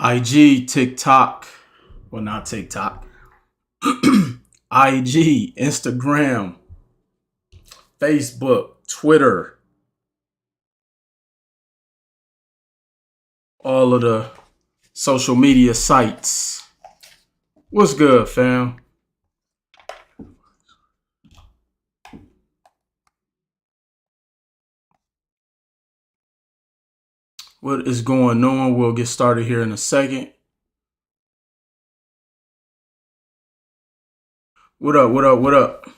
IG, TikTok, well, not TikTok, IG, Instagram, Facebook, Twitter, all of the social media sites. What's good, fam? What is going on? We'll get started here in a second. What up? What up? What up?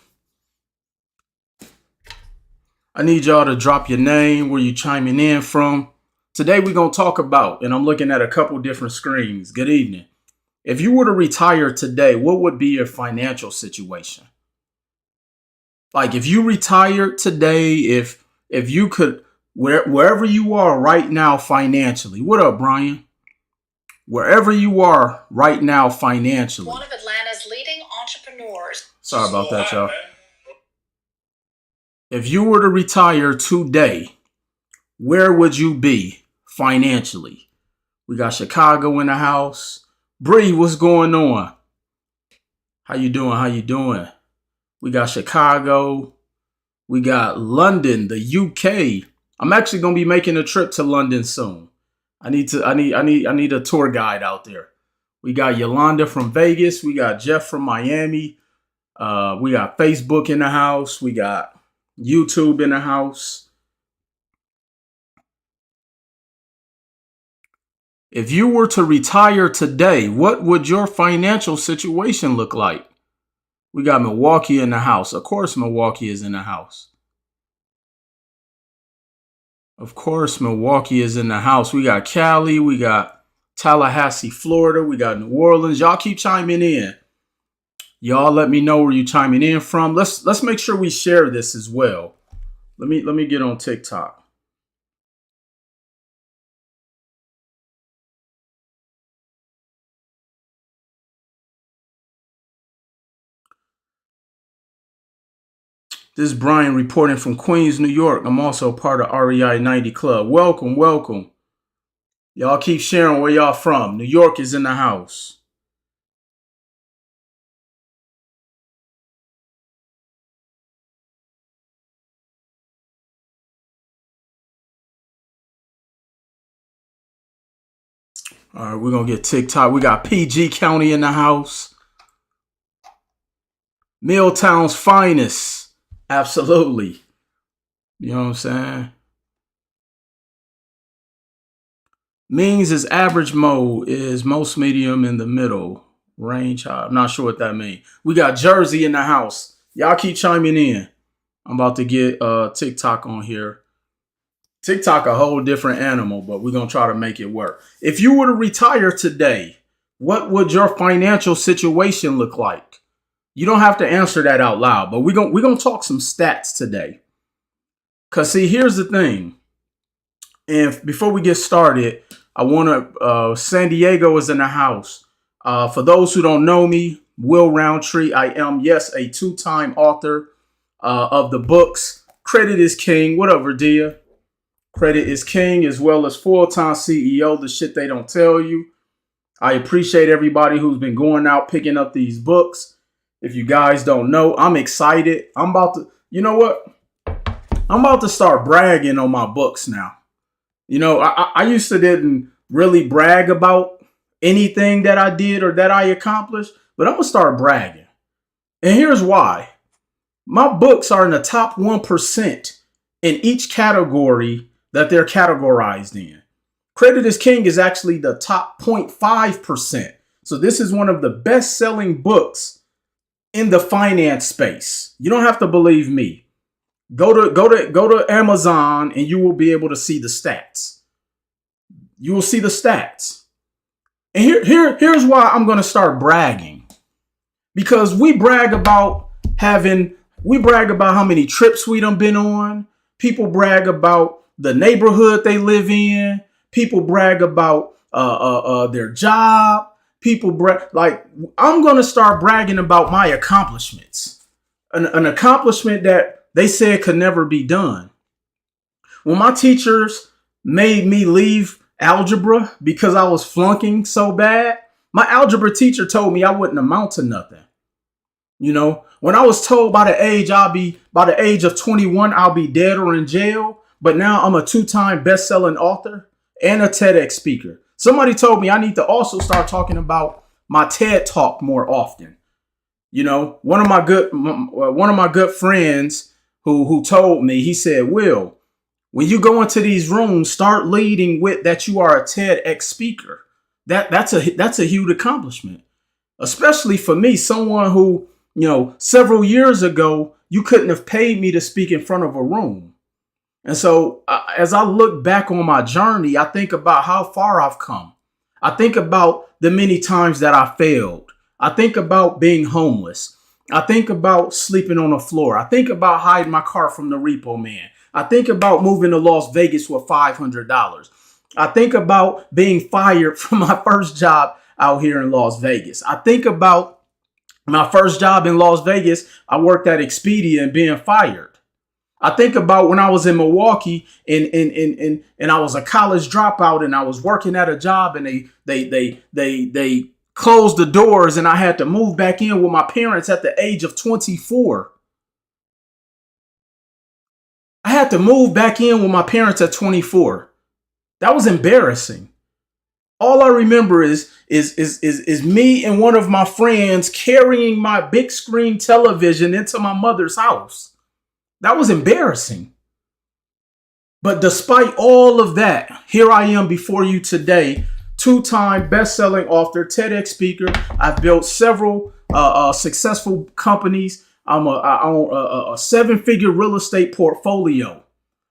I need y'all to drop your name, where you chiming in from. Today we're going to talk about, and I'm looking at a couple different screens. Good evening. If you were to retire today, what would be your financial situation? Like if you retired today, if you could, wherever you are right now financially. What up, Brian? Wherever you are right now financially. One of Atlanta's leading entrepreneurs. Sorry about that, y'all. If you were to retire today, where would you be financially? We got Chicago in the house. Bree, what's going on? How you doing? How you doing? We got Chicago. We got London, the UK. I'm actually going to be making a trip to London soon. I need a tour guide out there. We got Yolanda from Vegas. We got Jeff from Miami. We got Facebook in the house. We got YouTube in the house. If you were to retire today, what would your financial situation look like? We got Milwaukee in the house. Of course, Milwaukee is in the house. Of course, Milwaukee is in the house. We got Cali. We got Tallahassee, Florida. We got New Orleans. Y'all keep chiming in. Y'all let me know where you chiming in from. Let's make sure we share this as well. Let me get on TikTok. This is Brian reporting from Queens, New York. I'm also part of REI 90 Club. Welcome, welcome. Y'all keep sharing where y'all from. New York is in the house. All right, we're going to get TikTok. We got PG County in the house. Milltown's finest. Absolutely. You know what I'm saying? Means is average mode is most medium in the middle. Range high. I'm not sure what that means. We got Jersey in the house. Y'all keep chiming in. I'm about to get TikTok on here. TikTok a whole different animal, but we're going to try to make it work. If you were to retire today, what would your financial situation look like? You don't have to answer that out loud, but we're going to talk some stats today. Because, see, here's the thing. And before we get started, I want to, San Diego is in the house. For those who don't know me, Will Roundtree, I am, yes, a two-time author of the books. Credit is King. What up, Verdia? Credit is King, as well as full-time CEO, the shit they don't tell you. I appreciate everybody who's been going out picking up these books. If you guys don't know, I'm excited. I'm about to, you know what? I'm about to start bragging on my books now. You know, I used to didn't really brag about anything that I did or that I accomplished, but I'm going to start bragging. And here's why. My books are in the top 1% in each category that they're categorized in. Credit is King is actually the top 0.5%. So this is one of the best-selling books in the finance space. You don't have to believe me. Go to Amazon and you will be able to see the stats. You will see the stats. And here's why I'm going to start bragging. Because we brag about how many trips we done been on. People brag about the neighborhood they live in. People brag about their job. People brag, like, I'm going to start bragging about my accomplishments. An accomplishment that they said could never be done. When my teachers made me leave algebra because I was flunking so bad. My algebra teacher told me I wouldn't amount to nothing. You know, when I was told by the age of 21, I'll be dead or in jail. But now I'm a 2-time best-selling author and a TEDx speaker. Somebody told me I need to also start talking about my TED talk more often. You know, one of my good friends who told me, he said, Will, when you go into these rooms, start leading with that you are a TEDx speaker. That's a huge accomplishment, especially for me, someone who, several years ago, you couldn't have paid me to speak in front of a room. And so as I look back on my journey, I think about how far I've come. I think about the many times that I failed. I think about being homeless. I think about sleeping on the floor. I think about hiding my car from the repo man. I think about moving to Las Vegas with $500. I think about being fired from my first job out here in Las Vegas. I think about my first job in Las Vegas. I worked at Expedia and being fired. I think about when I was in Milwaukee and I was a college dropout and I was working at a job and they closed the doors and I had to move back in with my parents at the age of 24. I had to move back in with my parents at 24. That was embarrassing. All I remember is me and one of my friends carrying my big screen television into my mother's house. That was embarrassing. But despite all of that, here I am before you today, 2-time best-selling author, TEDx speaker. I've built several successful companies. I own a 7-figure real estate portfolio.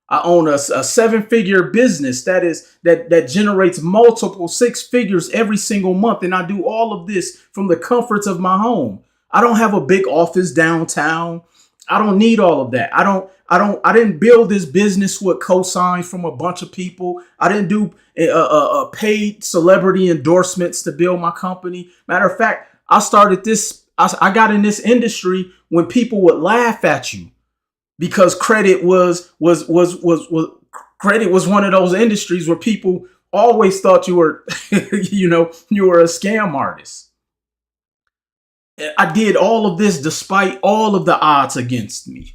I own a 7-figure business that generates multiple 6 figures every single month. And I do all of this from the comforts of my home. I don't have a big office downtown. I don't need all of that. I didn't build this business with cosigns from a bunch of people. I didn't do paid celebrity endorsements to build my company. Matter of fact, I started this. I got in this industry when people would laugh at you because credit was credit was one of those industries where people always thought you were, you were a scam artist. I did all of this despite all of the odds against me.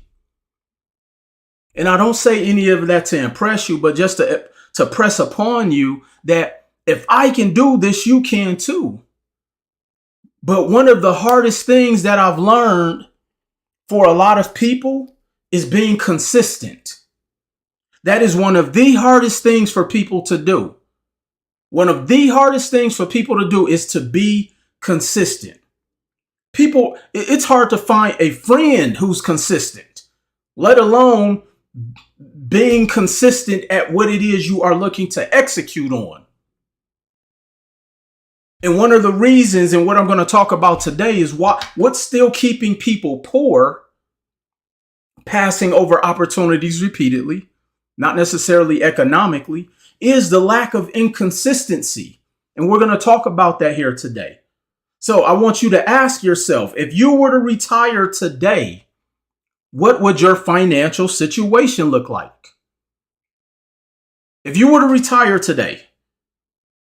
And I don't say any of that to impress you, but just to press upon you that if I can do this, you can too. But one of the hardest things that I've learned for a lot of people is being consistent. That is one of the hardest things for people to do. One of the hardest things for people to do is to be consistent. People, it's hard to find a friend who's consistent, let alone being consistent at what it is you are looking to execute on. And one of the reasons, and what I'm going to talk about today, is what's still keeping people poor, passing over opportunities repeatedly, not necessarily economically, is the lack of inconsistency. And we're going to talk about that here today. So I want you to ask yourself, if you were to retire today, what would your financial situation look like? If you were to retire today,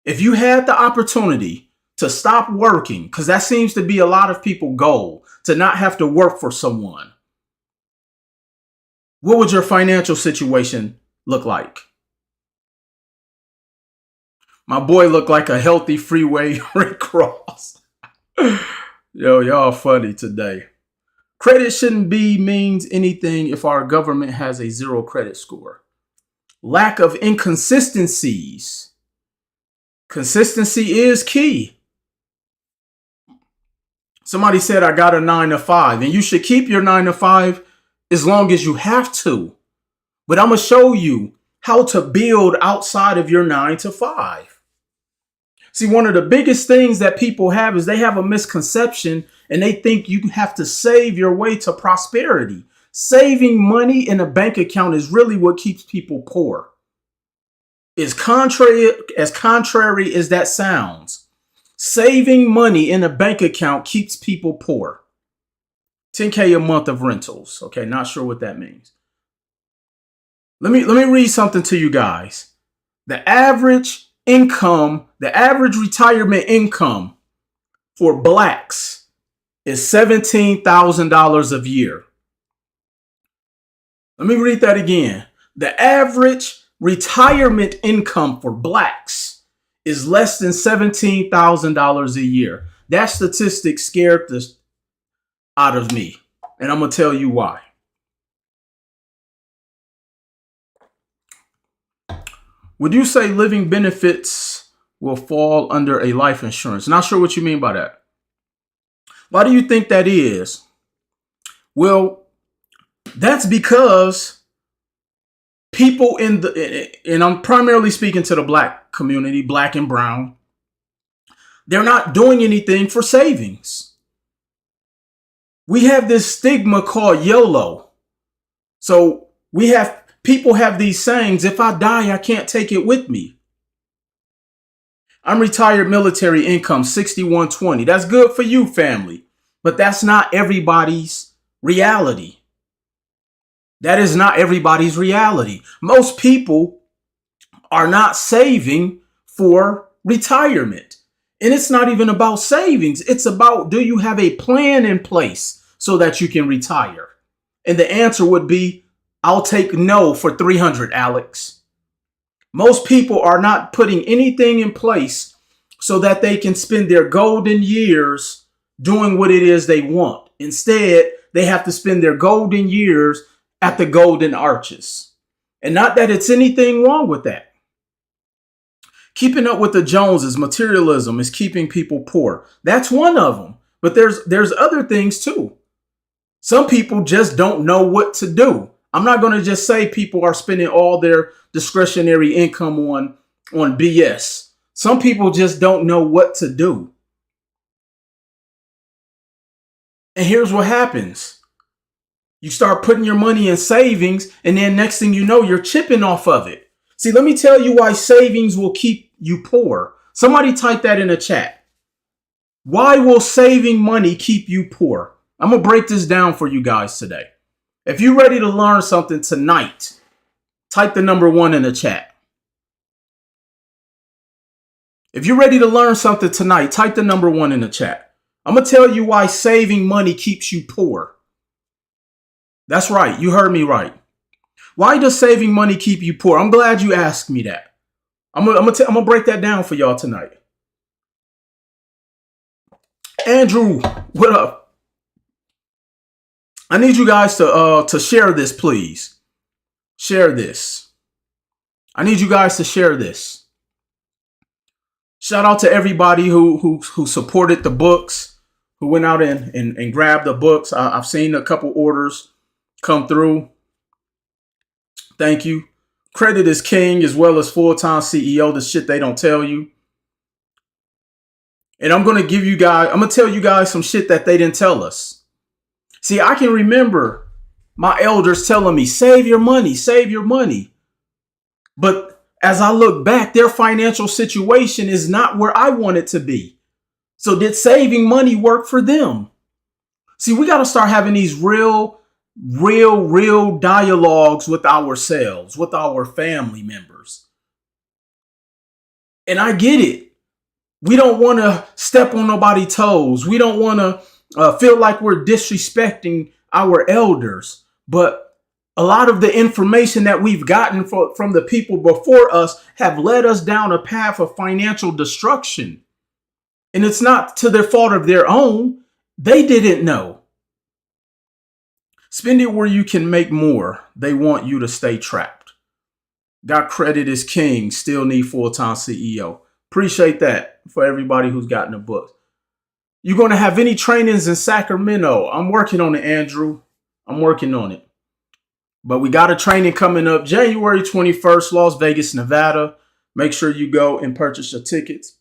if you had the opportunity to stop working, because that seems to be a lot of people's goal, to not have to work for someone, what would your financial situation look like? My boy looked like a healthy freeway Rick Ross. Yo, y'all funny today. Credit shouldn't means anything if our government has a 0 credit score. Lack of inconsistencies. Consistency is key. Somebody said I got a 9 to 5, and you should keep your 9 to 5 as long as you have to. But I'm going to show you how to build outside of your 9 to 5. See, one of the biggest things that people have is they have a misconception and they think you have to save your way to prosperity. Saving money in a bank account is really what keeps people poor. As contrary as that sounds, saving money in a bank account keeps people poor. $10K a month of rentals. Okay, not sure what that means. Let me read something to you guys. The average income, the average retirement income for blacks is $17,000 a year. Let me read that again. The average retirement income for blacks is less than $17,000 a year. That statistic scared the out of me, and I'm going to tell you why. Would you say living benefits will fall under a life insurance? Not sure what you mean by that. Why do you think that is? Well, that's because people and I'm primarily speaking to the black community, black and brown, they're not doing anything for savings. We have this stigma called YOLO. So people have these sayings, if I die, I can't take it with me. I'm retired military income, 6120. That's good for you, family. But that's not everybody's reality. That is not everybody's reality. Most people are not saving for retirement. And it's not even about savings. It's about, do you have a plan in place so that you can retire? And the answer would be, I'll take no for 300, Alex. Most people are not putting anything in place so that they can spend their golden years doing what it is they want. Instead, they have to spend their golden years at the golden arches. And not that it's anything wrong with that. Keeping up with the Joneses, materialism is keeping people poor. That's one of them. But there's other things too. Some people just don't know what to do. I'm not going to just say people are spending all their discretionary income on BS. Some people just don't know what to do. And here's what happens. You start putting your money in savings, and then next thing you know, you're chipping off of it. See, let me tell you why savings will keep you poor. Somebody type that in the chat. Why will saving money keep you poor? I'm going to break this down for you guys today. If you're ready to learn something tonight, type the number 1 in the chat. If you're ready to learn something tonight, type the number 1 in the chat. I'm going to tell you why saving money keeps you poor. That's right. You heard me right. Why does saving money keep you poor? I'm glad you asked me that. I'm gonna break that down for y'all tonight. Andrew, what up? I need you guys to share this, please. Share this. I need you guys to share this. Shout out to everybody who supported the books, who went out and grabbed the books. I've seen a couple orders come through. Thank you. Credit is king, as well as full-time CEO, the shit they don't tell you. And I'm going to tell you guys some shit that they didn't tell us. See, I can remember my elders telling me, save your money, save your money. But as I look back, their financial situation is not where I want it to be. So did saving money work for them? See, we got to start having these real dialogues with ourselves, with our family members. And I get it. We don't want to step on nobody's toes. We don't want to feel like we're disrespecting our elders. But a lot of the information that we've gotten from the people before us have led us down a path of financial destruction. And it's not to their fault of their own. They didn't know. Spend it where you can make more. They want you to stay trapped. Got credit is king. Still need full-time CEO. Appreciate that for everybody who's gotten the book. You going to have any trainings in Sacramento? I'm working on it, Andrew. I'm working on it. But we got a training coming up January 21st, Las Vegas, Nevada. Make sure you go and purchase your tickets.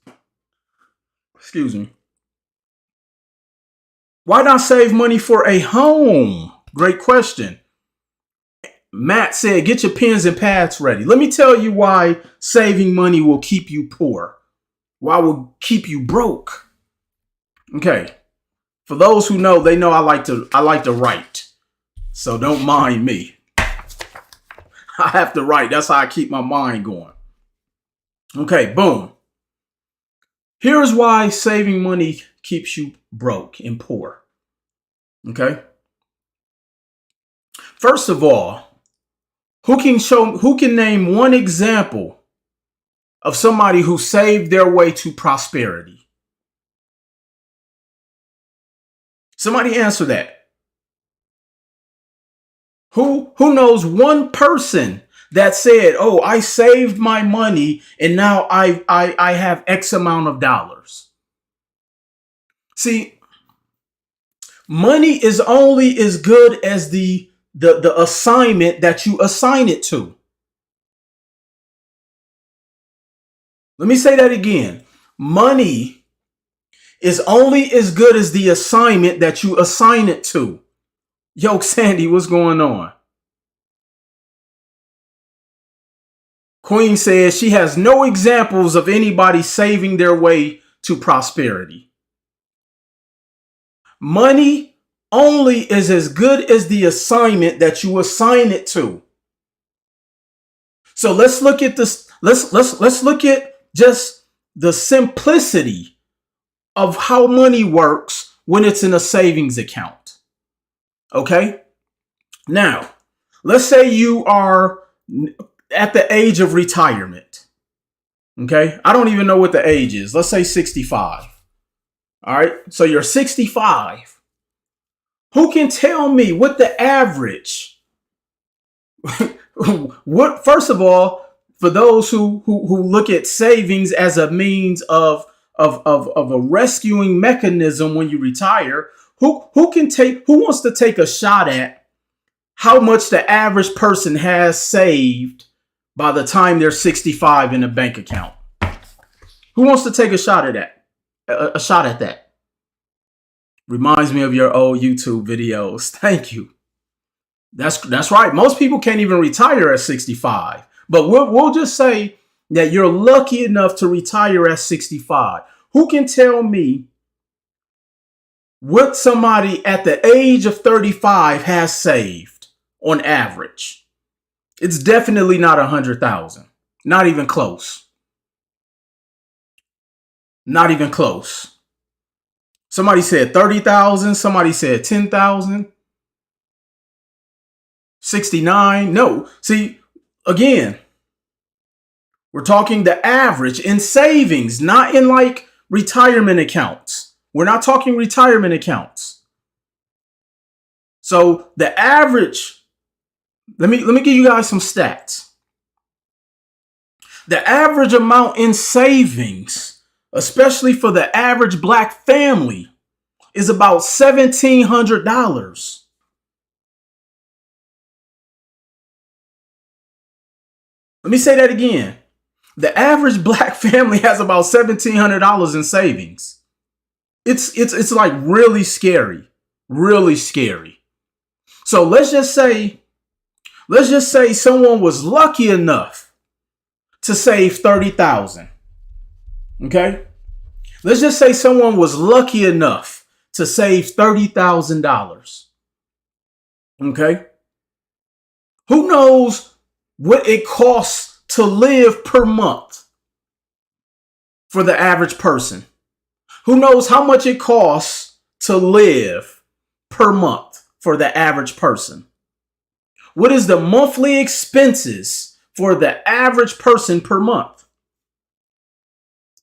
Excuse me. Why not save money for a home? Great question. Matt said, get your pens and pads ready. Let me tell you why saving money will keep you poor. Why will keep you broke? Okay. For those who know, they know I like to write. So don't mind me. I have to write. That's how I keep my mind going. Okay, boom. Here's why saving money keeps you broke and poor. Okay. First of all, who can name one example of somebody who saved their way to prosperity? Somebody answer that. Who knows one person that said, "Oh, I saved my money and now I have X amount of dollars." See, money is only as good as the assignment that you assign it to. Let me say that again. Money is only as good as the assignment that you assign it to. Yo, Sandy, what's going on? Queen says she has no examples of anybody saving their way to prosperity. Money only is as good as the assignment that you assign it to. So let's look at this. Let's look at just the simplicity of how money works when it's in a savings account. Okay? Now, let's say you are at the age of retirement. Okay? I don't even know what the age is. Let's say 65. All right? So you're 65. Who can tell me what the average what first of all, for those who look at savings as a means of a rescuing mechanism when you retire, who wants to take a shot at how much the average person has saved by the time they're 65 in a bank account? Who wants to take a shot at that? A shot at that. Reminds me of your old YouTube videos. Thank you. That's right. Most people can't even retire at 65. But we'll just say that you're lucky enough to retire at 65. Who can tell me what somebody at the age of 35 has saved on average? It's definitely not 100,000. Not even close. Not even close. Somebody said 30,000. Somebody said 10,000. 69. No. See, again, we're talking the average in savings, not in like retirement accounts. We're not talking retirement accounts. So the average, let me give you guys some stats. The average amount in savings, especially for the average black family, is about $1,700. Let me say that again. The average black family has about $1,700 in savings. It's like really scary. Really scary. So let's just say someone was lucky enough to save 30,000. Okay? Let's just say someone was lucky enough to save $30,000. Okay? Who knows what it costs to live per month for the average person? Who knows how much it costs to live per month for the average person? What is the monthly expenses for the average person per month?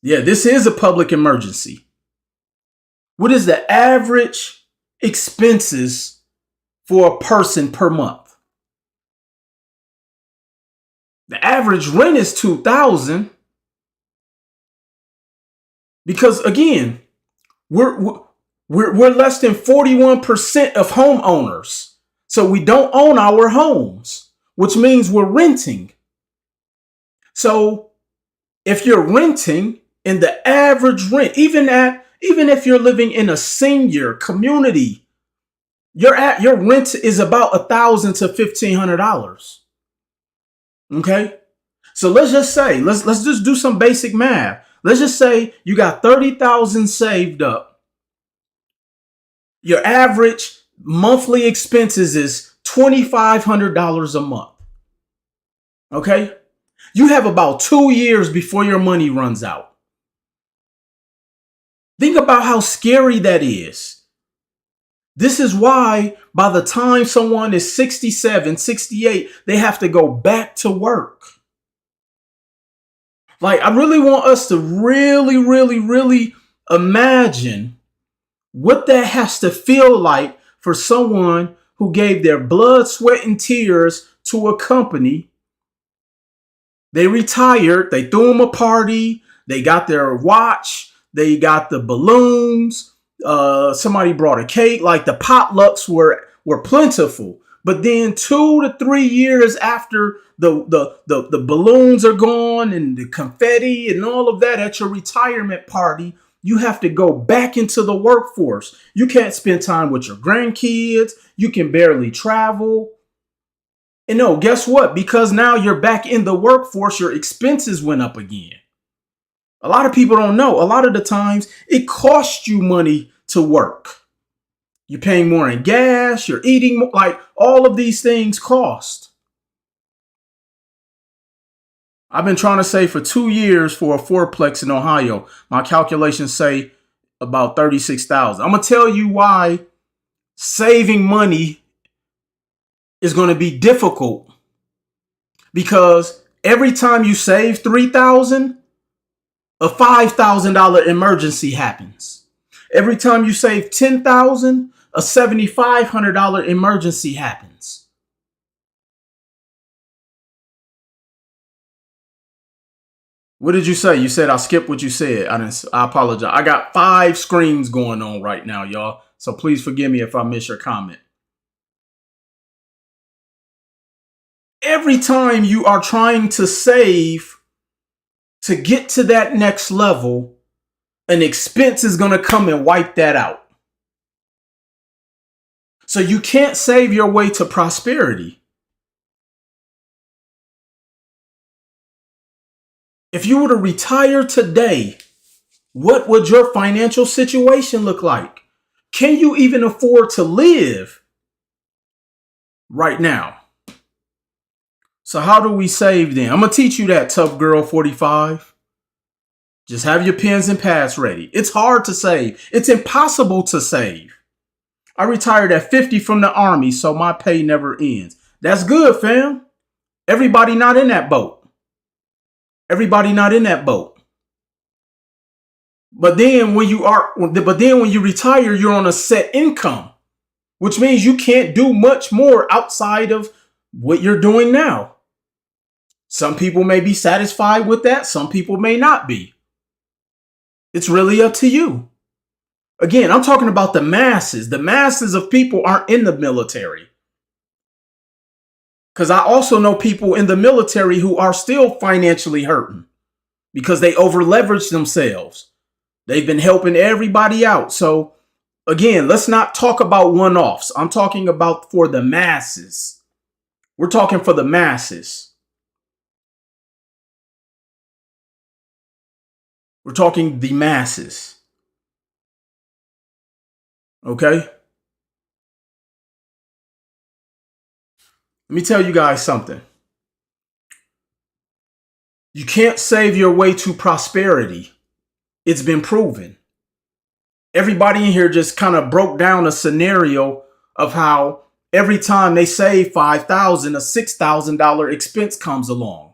Yeah, this is a public emergency. What is the average expenses for a person per month? The average rent is $2,000. Because again, we're less than 41% of homeowners. So we don't own our homes, which means we're renting. So if you're renting and the average rent, even if you're living in a senior community, your rent is about $1,000 to $1,500. Okay? So let's just say, let's just do some basic math. Let's just say you got 30,000 saved up. Your average monthly expenses is $2,500 a month. Okay? You have about 2 years before your money runs out. Think about how scary that is. This is why by the time someone is 67, 68, they have to go back to work. Like, I really want us to really imagine what that has to feel like for someone who gave their blood, sweat, and tears to a company. They retired, they threw them a party, they got their watch, they got the balloons, somebody brought a cake. Like, the potlucks were plentiful. But then 2 to 3 years after the balloons are gone and the confetti and all of that at your retirement party, you have to go back into the workforce. You can't spend time with your grandkids. You can barely travel. And no, guess what? Because now you're back in the workforce, your expenses went up again. A lot of people don't know. A lot of the times it costs you money to work. You're paying more in gas, you're eating more, like all of these things cost. I've been trying to save for 2 years for a fourplex in Ohio. My calculations say about $36,000. I'm going to tell you why saving money is going to be difficult. Because every time you save $3,000, a $5,000 emergency happens. Every time you save $10,000, a $7,500 emergency happens. What did you say? You said I skipped what you said. I apologize. I got 5 screens going on right now, y'all. So please forgive me if I miss your comment. Every time you are trying to save to get to that next level, an expense is going to come and wipe that out. So you can't save your way to prosperity. If you were to retire today, what would your financial situation look like? Can you even afford to live right now? So how do we save then? I'm going to teach you that, Tough Girl 45. Just have your pens and pads ready. It's hard to save. It's impossible to save. I retired at 50 from the Army, so my pay never ends. That's good, fam. Everybody not in that boat. Everybody not in that boat. But then when you retire, you're on a set income, which means you can't do much more outside of what you're doing now. Some people may be satisfied with that. Some people may not be. It's really up to you. Again, I'm talking about the masses. The masses of people aren't in the military. Because I also know people in the military who are still financially hurting because they over leveraged themselves. They've been helping everybody out. So again, let's not talk about one-offs. I'm talking about for the masses. We're talking for the masses. We're talking the masses. Okay? Let me tell you guys something. You can't save your way to prosperity. It's been proven. Everybody in here just kind of broke down a scenario of how every time they save $5,000, a $6,000 expense comes along.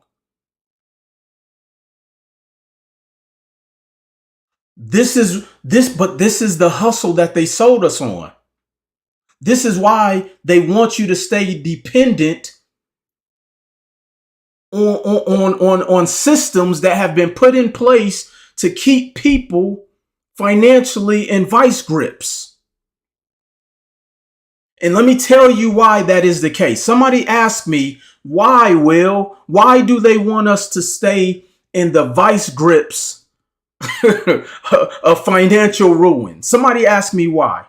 This is the hustle that they sold us on. This is why they want you to stay dependent on systems that have been put in place to keep people financially in vice grips. And let me tell you why that is the case. Somebody asked me, why, Will? Why do they want us to stay in the vice grips of financial ruin? Somebody asked me why.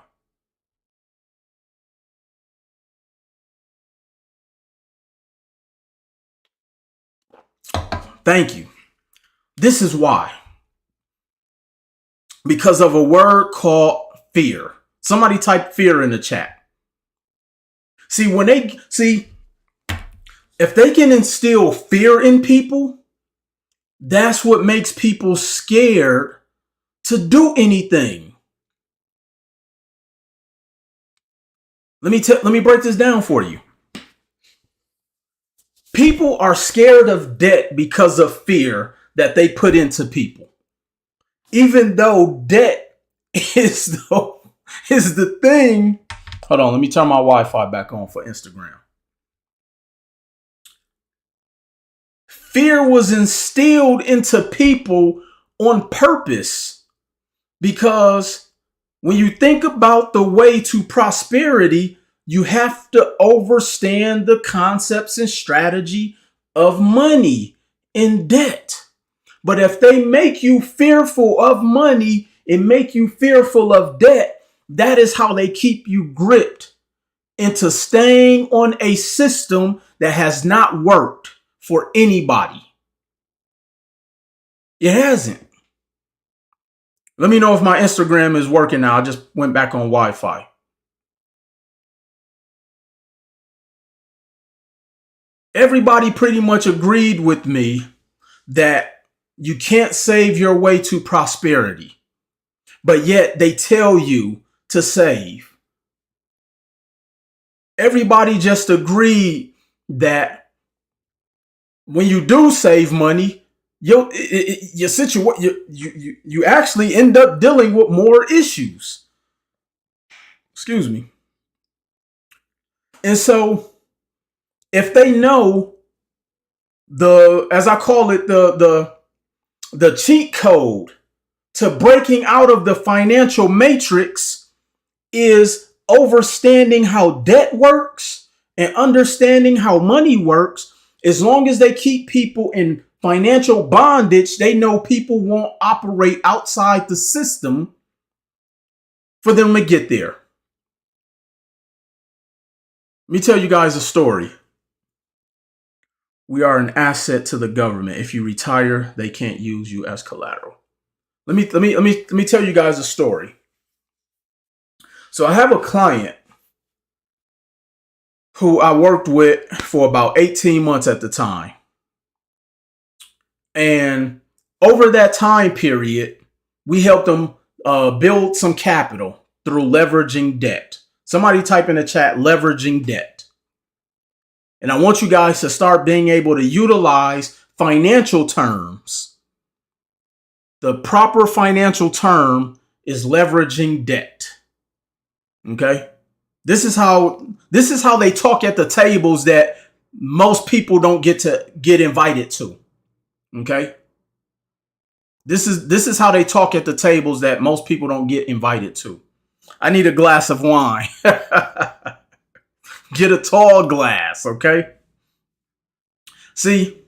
Thank you. This is why. Because of a word called fear. Somebody type fear in the chat. If they can instill fear in people, That's what makes people scared to do anything. Let me break this down for you. People are scared of debt because of fear that they put into people. Even though debt is the thing. Hold on, let me turn my Wi-Fi back on for Instagram. Fear was instilled into people on purpose, because when you think about the way to prosperity, you have to understand the concepts and strategy of money and debt. But if they make you fearful of money and make you fearful of debt, that is how they keep you gripped into staying on a system that has not worked for anybody. It hasn't. Let me know if my Instagram is working now. I just went back on Wi-Fi. Everybody pretty much agreed with me that you can't save your way to prosperity, but yet they tell you to save. Everybody just agreed that when you do save money, you actually end up dealing with more issues. Excuse me. And so if they know as I call it, the cheat code to breaking out of the financial matrix is understanding how debt works and understanding how money works. As long as they keep people in financial bondage, they know people won't operate outside the system for them to get there. Let me tell you guys a story. We are an asset to the government. If you retire, they can't use you as collateral. Let me tell you guys a story. So I have a client who I worked with for about 18 months at the time. And over that time period, we helped them build some capital through leveraging debt. Somebody type in the chat, leveraging debt. And I want you guys to start being able to utilize financial terms. The proper financial term is leveraging debt. Okay? This is how they talk at the tables that most people don't get invited to. Okay? This is how they talk at the tables that most people don't get invited to. I need a glass of wine. Get a tall glass, okay? See,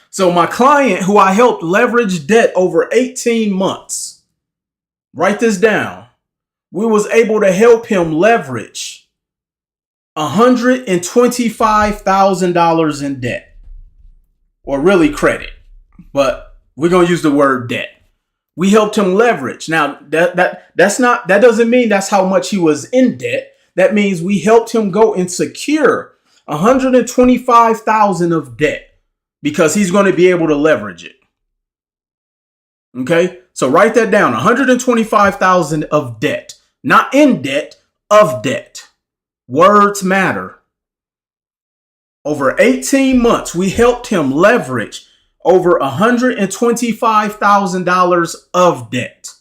so my client who I helped leverage debt over 18 months, write this down. We was able to help him leverage $125,000 in debt, or really credit, but we're going to use the word debt. We helped him leverage. Now that doesn't mean that's how much he was in debt. That means we helped him go and secure $125,000 of debt because he's going to be able to leverage it. Okay? So write that down. $125,000 of debt. Not in debt, of debt. Words matter. Over 18 months, we helped him leverage over $125,000 of debt.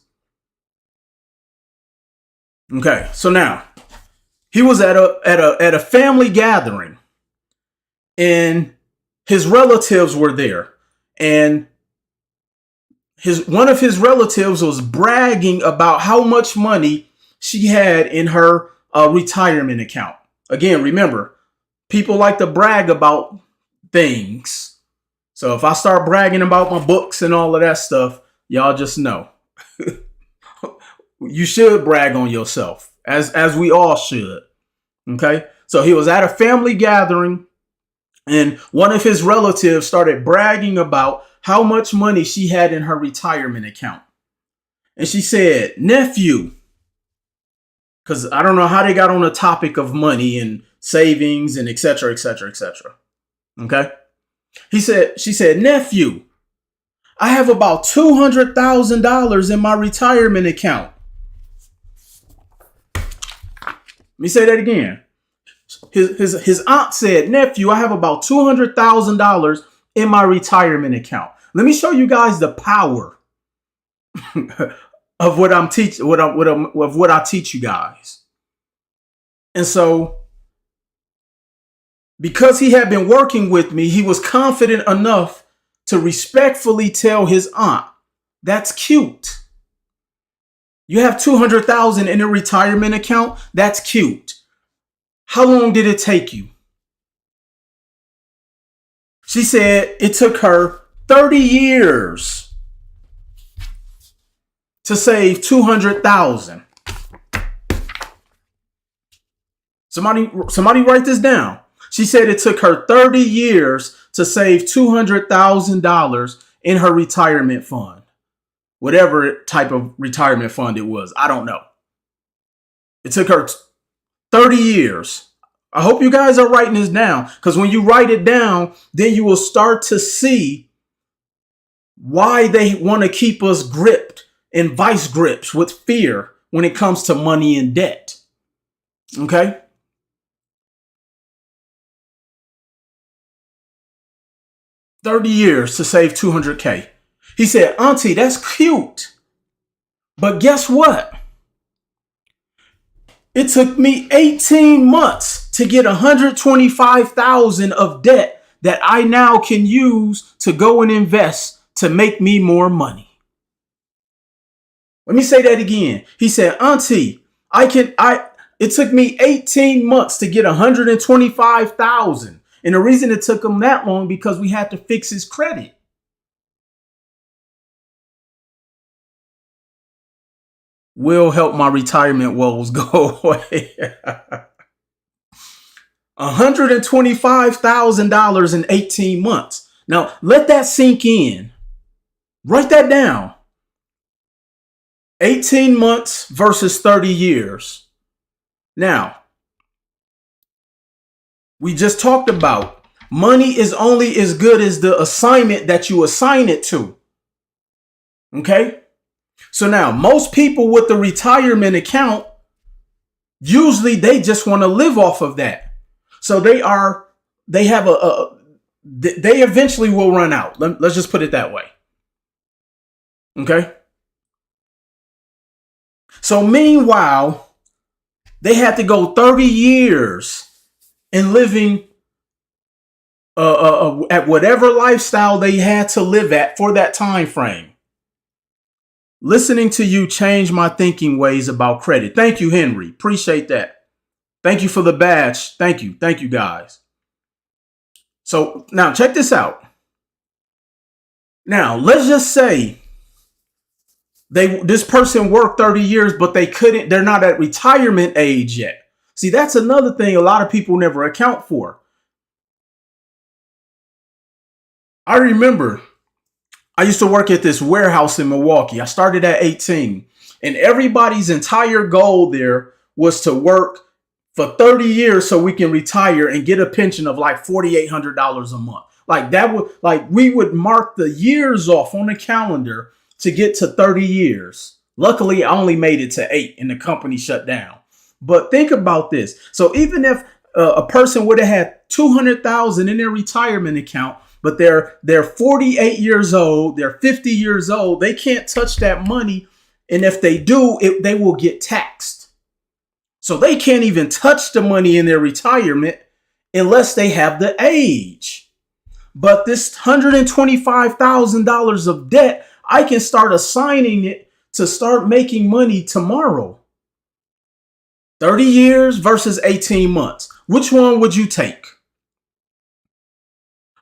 Okay, so now he was at a family gathering, and his relatives were there, and one of his relatives was bragging about how much money she had in her retirement account. Again, remember, people like to brag about things. So if I start bragging about my books and all of that stuff, y'all just know. You should brag on yourself, as we all should. Okay? So he was at a family gathering, and one of his relatives started bragging about how much money she had in her retirement account. And she said, nephew, because I don't know how they got on the topic of money and savings and et cetera, et cetera, et cetera. Okay? She said, nephew, I have about $200,000 in my retirement account. Let me say that again. His aunt said, nephew, I have about $200,000 in my retirement account. Let me show you guys the power of what I'm teaching, what I teach you guys. And so, because he had been working with me, he was confident enough to respectfully tell his aunt, that's cute. You have $200,000 in a retirement account? That's cute. How long did it take you? She said it took her 30 years to save $200,000. Somebody write this down. She said it took her 30 years to save $200,000 in her retirement fund. Whatever type of retirement fund it was. I don't know. It took her 30 years. I hope you guys are writing this down, because when you write it down, then you will start to see why they want to keep us gripped in vice grips with fear when it comes to money and debt. Okay? $30 years to save $200K. He said, Auntie, that's cute. But guess what? It took me 18 months to get $125,000 of debt that I now can use to go and invest to make me more money. Let me say that again. He said, Auntie, it took me 18 months to get $125,000. And the reason it took him that long, because we had to fix his credit. Will help my retirement woes go away. $125,000 in 18 months. Now, let that sink in. Write that down. 18 months versus 30 years. Now, we just talked about money is only as good as the assignment that you assign it to. Okay? So now, most people with the retirement account, usually they just want to live off of that. So they eventually will run out. Let's just put it that way. Okay? So meanwhile, they had to go 30 years in living at whatever lifestyle they had to live at for that time frame. Listening to you changed my thinking ways about credit. Thank you, Henry. Appreciate that. Thank you for the badge. Thank you. Thank you, guys. So now check this out. Now, let's just say this person worked 30 years, but they're not at retirement age yet. See, that's another thing a lot of people never account for. I remember I used to work at this warehouse in Milwaukee. I started at 18, and everybody's entire goal there was to work for 30 years so we can retire and get a pension of like $4,800 a month. We would mark the years off on the calendar to get to 30 years. Luckily, I only made it to 8 and the company shut down. But think about this. So even if a person would have had $200,000 in their retirement account, but they're 48 years old, they're 50 years old, they can't touch that money. And if they do, they will get taxed. So they can't even touch the money in their retirement unless they have the age. But this $125,000 of debt, I can start assigning it to start making money tomorrow. 30 years versus 18 months. Which one would you take?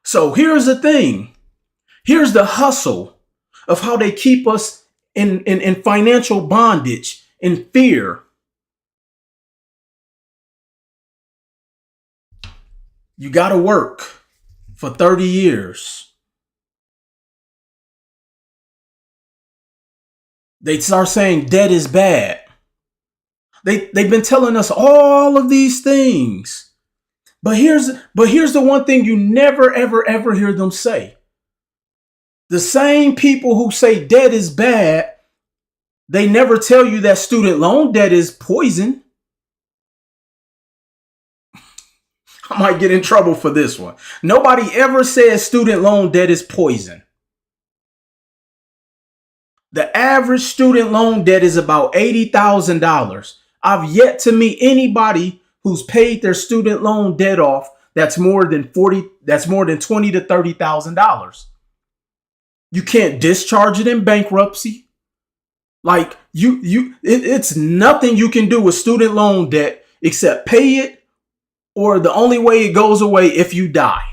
So here's the thing. Here's the hustle of how they keep us in financial bondage, in fear. You got to work for 30 years. They start saying debt is bad. They've been telling us all of these things. But here's the one thing you never ever ever hear them say. The same people who say debt is bad, they never tell you that student loan debt is poison. I might get in trouble for this one. Nobody ever says student loan debt is poison. The average student loan debt is about $80,000. I've yet to meet anybody who's paid their student loan debt off that's more than 40, that's more than 20 to $30,000. You can't discharge it in bankruptcy. Like it's nothing you can do with student loan debt except pay it, or the only way it goes away if you die.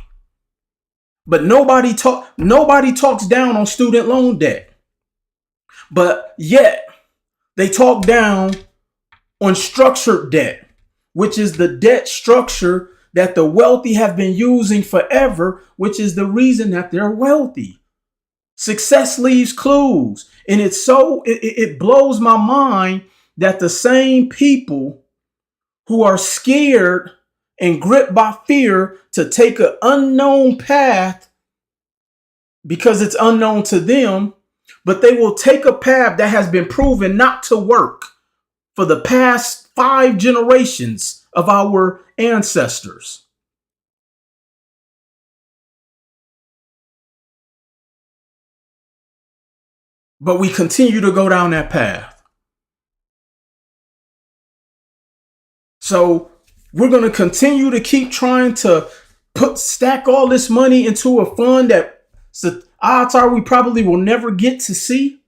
But nobody talks down on student loan debt. But yet they talk down on structured debt, which is the debt structure that the wealthy have been using forever, which is the reason that they're wealthy. Success leaves clues. And it blows my mind that the same people who are scared and gripped by fear to take an unknown path because it's unknown to them, but they will take a path that has been proven not to work for the past 5 generations of our ancestors. But we continue to go down that path. So we're going to continue to keep trying to stack all this money into a fund that odds are we probably will never get to see.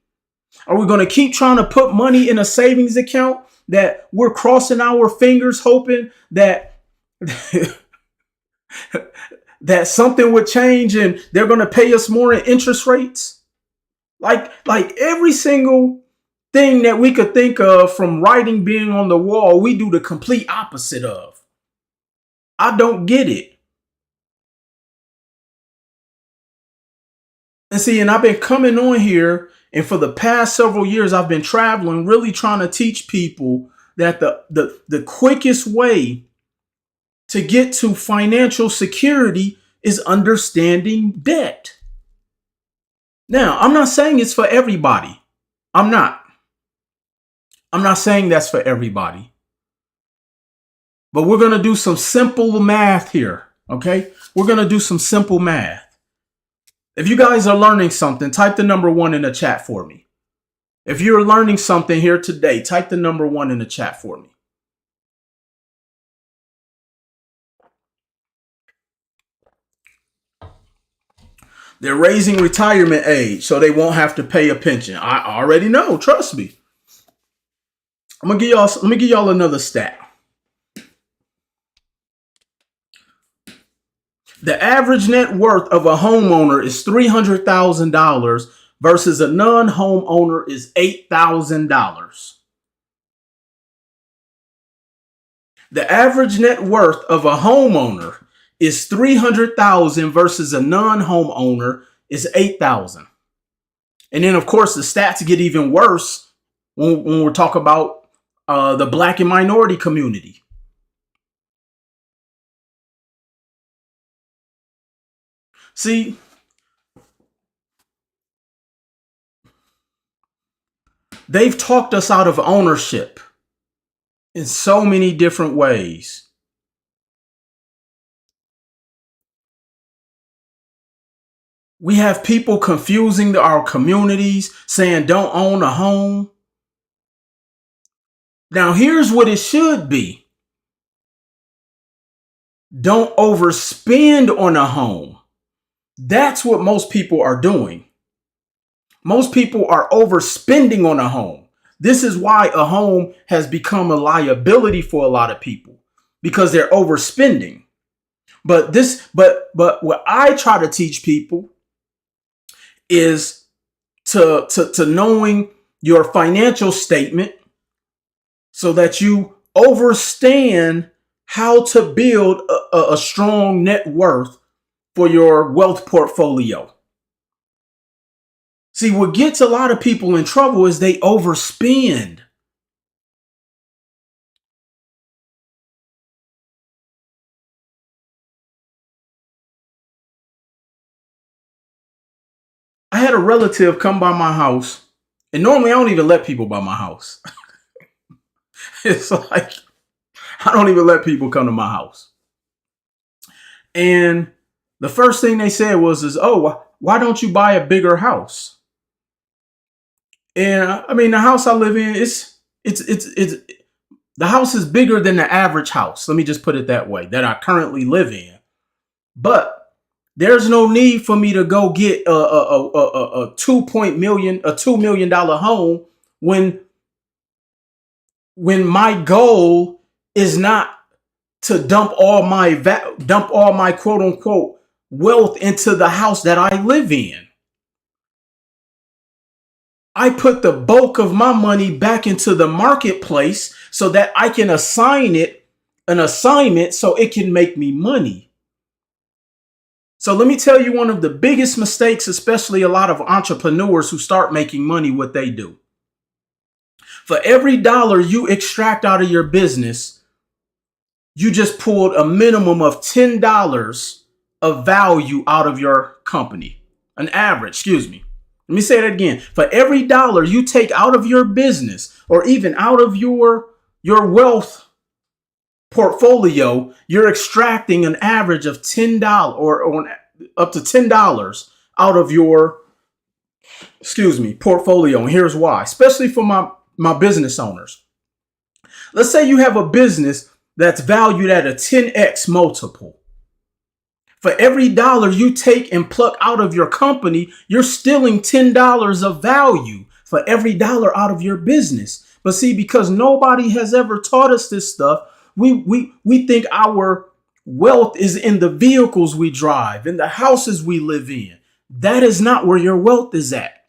Are we going to keep trying to put money in a savings account that we're crossing our fingers hoping that that something would change and they're going to pay us more in interest rates? Like every single thing that we could think of, from writing being on the wall, we do the complete opposite of. I don't get it. And see, and I've been coming on here, and for the past several years, I've been traveling, really trying to teach people that the quickest way to get to financial security is understanding debt. Now, I'm not saying it's for everybody. I'm not saying that's for everybody. But we're going to do some simple math here, okay? We're going to do some simple math. If you guys are learning something, type the number 1 in the chat for me. If you're learning something here today, type the number 1 in the chat for me. They're raising retirement age so they won't have to pay a pension. I already know, trust me. Let me give y'all another stat. The average net worth of a homeowner is $300,000 versus a non-homeowner is $8,000. The average net worth of a homeowner is $300,000 versus a non-homeowner is $8,000. And then, of course, the stats get even worse when we're talking about the Black and minority community. See, they've talked us out of ownership in so many different ways. We have people confusing our communities, saying don't own a home. Now, here's what it should be. Don't overspend on a home. That's what most people are doing. Most people are overspending on a home. This is why a home has become a liability for a lot of people, because they're overspending. But what I try to teach people is to knowing your financial statement so that you understand how to build a strong net worth for your wealth portfolio. See, what gets a lot of people in trouble is they overspend. had a relative come by my house, and normally I don't even let people by my house. It's like, I don't even let people come to my house. And the first thing they said was, oh, why don't you buy a bigger house? And I mean, the house I live in, it's the house is bigger than the average house. Let me just put it that way, that I currently live in. But there's no need for me to go get a $2 million home when my goal is not to dump all my quote unquote wealth into the house that I live in. I put the bulk of my money back into the marketplace so that I can assign it an assignment so it can make me money. So let me tell you one of the biggest mistakes, especially a lot of entrepreneurs who start making money, what they do. For every dollar you extract out of your business, you just pulled a minimum of $10 of value out of your company. An average, excuse me. Let me say that again. For every dollar you take out of your business or even out of your wealth portfolio, you're extracting an average of $10 or up to $10 out of your, portfolio. And here's why, especially for my business owners. Let's say you have a business that's valued at a 10x multiple. For every dollar you take and pluck out of your company, you're stealing $10 of value for every dollar out of your business. But see, because nobody has ever taught us this stuff, we think our wealth is in the vehicles we drive, in the houses we live in. That is not where your wealth is at.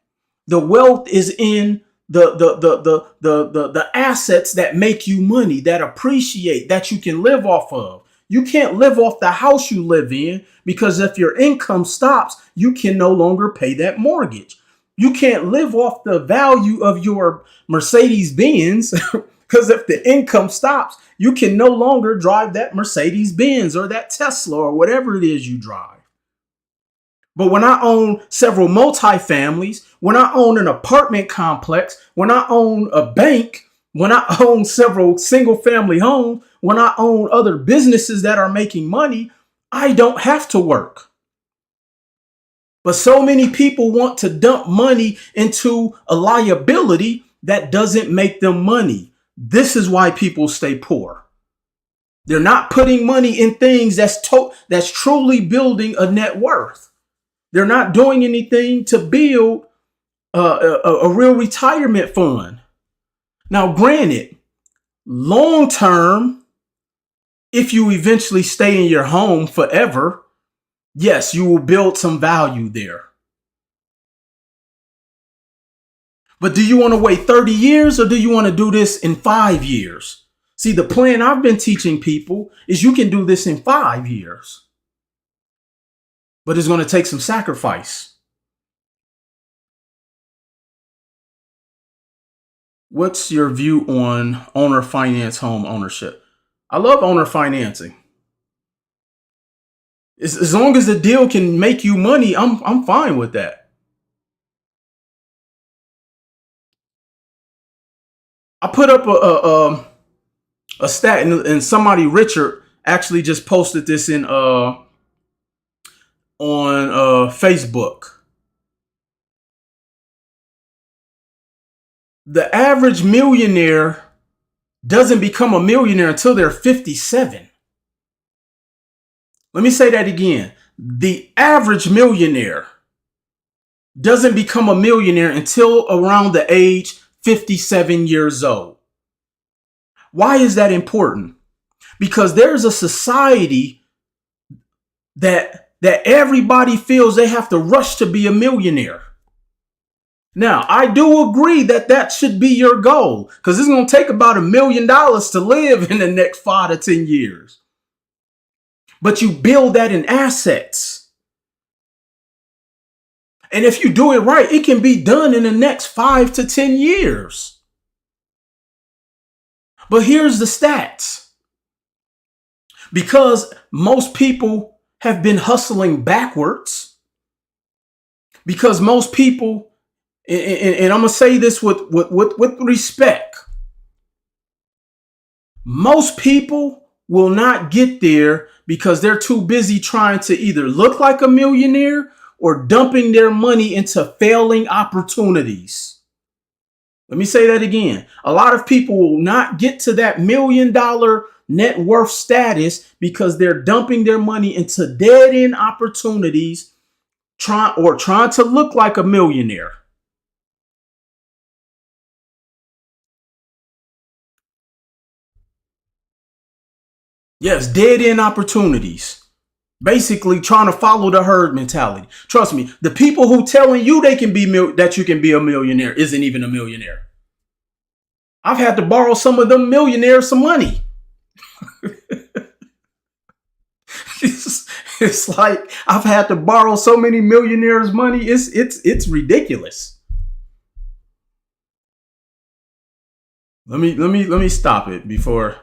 The wealth is in the assets that make you money, that appreciate, that you can live off of. You can't live off the house you live in, because if your income stops, you can no longer pay that mortgage. You can't live off the value of your Mercedes Benz because if the income stops, you can no longer drive that Mercedes Benz or that Tesla or whatever it is you drive. But when I own several multifamilies, when I own an apartment complex, when I own a bank, when I own several single family homes, when I own other businesses that are making money, I don't have to work. But so many people want to dump money into a liability that doesn't make them money. This is why people stay poor. They're not putting money in things that's truly building a net worth. They're not doing anything to build a real retirement fund. Now, granted, long term, if you eventually stay in your home forever, yes, you will build some value there. But do you want to wait 30 years or do you want to do this in 5 years? See, the plan I've been teaching people is you can do this in 5 years. But it's going to take some sacrifice. What's your view on owner finance home ownership? I love owner financing. As long as the deal can make you money, I'm fine with that. I put up a stat, and somebody, Richard, actually just posted this on Facebook. The average millionaire doesn't become a millionaire until they're 57. Let me say that again. The average millionaire doesn't become a millionaire until around the age 57 years old. Why is that important? Because there's a society that everybody feels they have to rush to be a millionaire. Now, I do agree that should be your goal, because it's going to take about $1 million to live in the next 5 to 10 years. But you build that in assets. And if you do it right, it can be done in the next 5 to 10 years. But here's the stats. Because most people have been hustling backwards, Because most people, and I'm gonna say this with respect, most people will not get there because they're too busy trying to either look like a millionaire or dumping their money into failing opportunities. Let me say that again. A lot of people will not get to that $1 million net worth status because they're dumping their money into dead end opportunities, trying to look like a millionaire. Yes, dead end opportunities. Basically trying to follow the herd mentality. Trust me, the people who telling you that you can be a millionaire isn't even a millionaire. I've had to borrow some of them millionaires some money. It's like I've had to borrow so many millionaires money. It's ridiculous. Let me stop it before.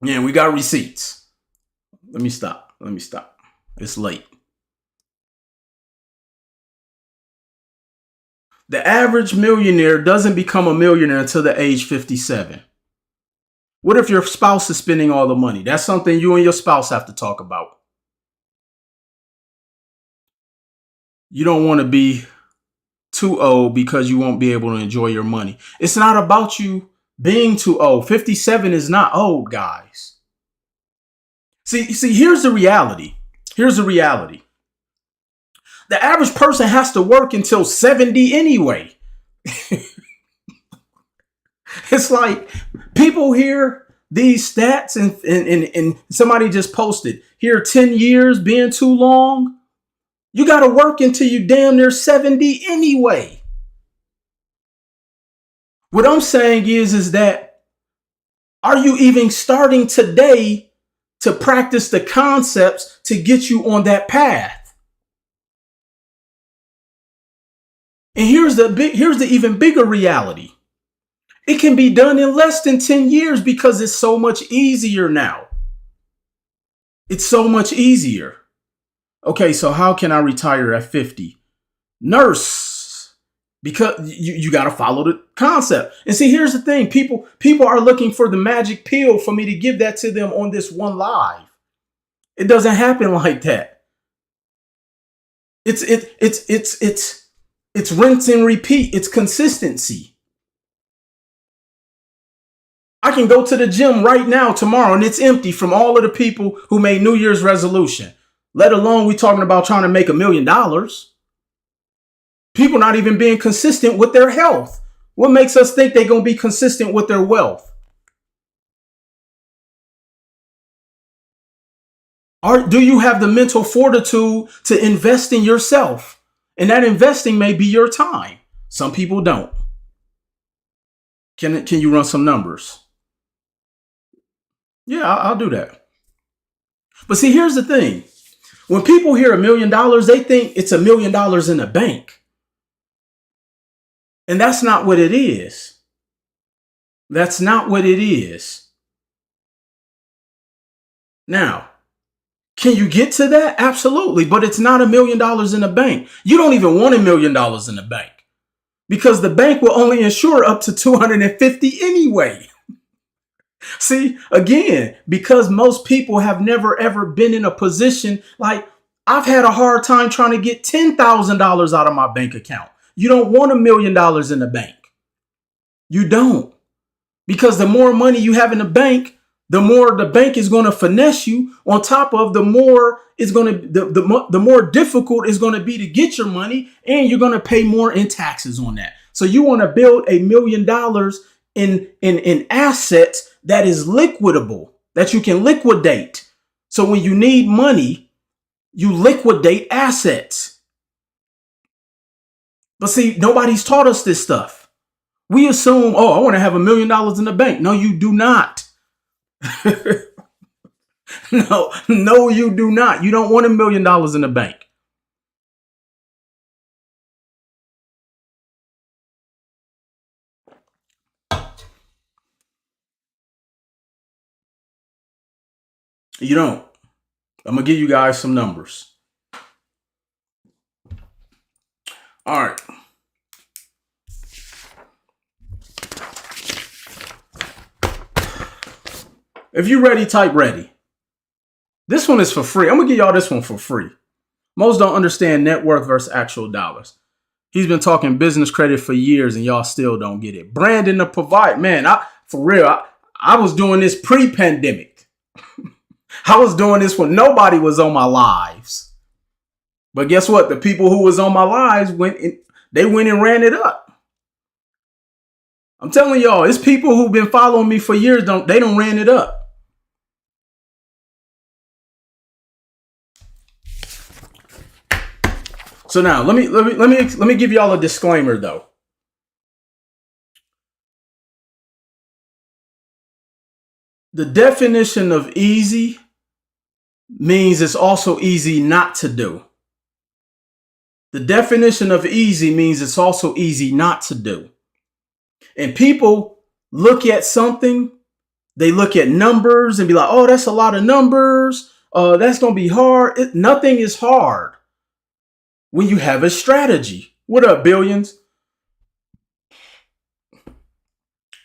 Yeah, we got receipts. Let me stop. It's late. The average millionaire doesn't become a millionaire until the age 57. What if your spouse is spending all the money? That's something you and your spouse have to talk about. You don't want to be too old because you won't be able to enjoy your money. It's not about you being too old. 57 is not old, guys. See, here's the reality. The average person has to work until 70 anyway. It's like people hear these stats and somebody just posted here 10 years being too long. You got to work until you damn near 70 anyway. What I'm saying is that are you even starting today to practice the concepts to get you on that path? And here's the even bigger reality. It can be done in less than 10 years because it's so much easier now. It's so much easier. Okay, so how can I retire at 50? Nurse. Because you got to follow the concept. And see, here's the thing. People are looking for the magic pill for me to give that to them on this one live. It doesn't happen like that. It's rinse and repeat. It's consistency. I can go to the gym right now tomorrow and it's empty from all of the people who made New Year's resolution. Let alone we talking about trying to make $1 million. People not even being consistent with their health. What makes us think they're going to be consistent with their wealth? Do you have the mental fortitude to invest in yourself? And that investing may be your time. Some people don't. Can you run some numbers? Yeah, I'll do that. But see, here's the thing. When people hear $1 million, they think it's $1 million in the bank. And that's not what it is. That's not what it is. Now, can you get to that? Absolutely. But it's not $1 million in the bank. You don't even want $1 million in the bank because the bank will only insure up to 250 anyway. See, again, because most people have never ever been in a position like I've had a hard time trying to get $10,000 out of my bank account. You don't want $1 million in the bank. You don't. Because the more money you have in the bank, the more the bank is going to finesse you. On top of the more it's going to the more difficult it's going to be to get your money, and you're going to pay more in taxes on that. So you want to build $1 million in assets that is liquidable, that you can liquidate. So when you need money, you liquidate assets. But see, nobody's taught us this stuff. We assume, oh, I want to have $1 million in the bank. No, you do not. No, you do not. You don't want $1 million in the bank. You don't. I'm going to give you guys some numbers. All right. If you're ready, type ready. This one is for free. I'm going to give y'all this one for free. Most don't understand net worth versus actual dollars. He's been talking business credit for years and y'all still don't get it. Brandon the provide. Man, for real, I was doing this pre-pandemic. I was doing this when nobody was on my lives. But guess what? The people who was on my lives went and ran it up. I'm telling y'all, it's people who've been following me for years, they don't ran it up. So now let me give y'all a disclaimer though. The definition of easy means it's also easy not to do. The definition of easy means it's also easy not to do. And people look at something, they look at numbers and be like, oh, that's a lot of numbers. That's going to be hard. Nothing is hard when you have a strategy. What up, billions?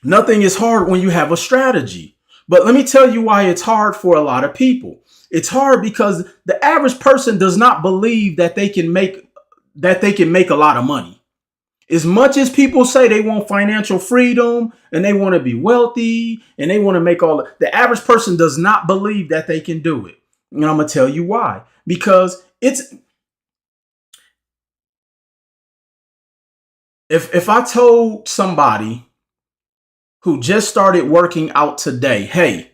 Nothing is hard when you have a strategy. But let me tell you why it's hard for a lot of people. It's hard because the average person does not believe that they can make a lot of money. As much as people say they want financial freedom and they want to be wealthy and they want to make the average person does not believe that they can do it. And I'm going to tell you why. Because if I told somebody who just started working out today, hey,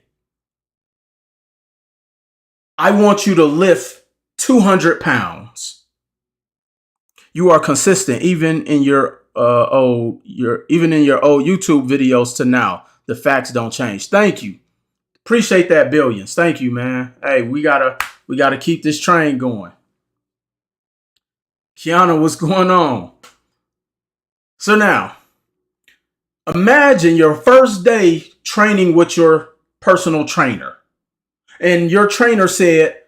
I want you to lift 200 pounds. You are consistent, even in your old YouTube videos to now. The facts don't change. Thank you. Appreciate that, billions. Thank you, man. Hey, we gotta keep this train going. Kiana, what's going on? So now, imagine your first day training with your personal trainer. And your trainer said,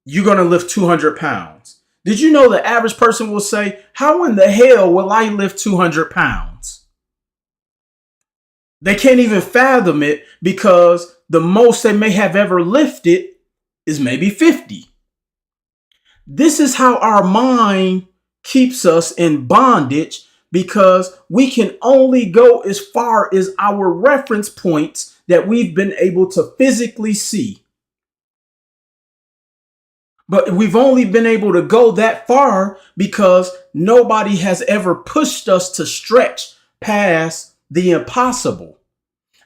you're going to lift 200 pounds. Did you know the average person will say, how in the hell will I lift 200 pounds? They can't even fathom it because the most they may have ever lifted is maybe 50. This is how our mind keeps us in bondage because we can only go as far as our reference points that we've been able to physically see. But we've only been able to go that far because nobody has ever pushed us to stretch past the impossible.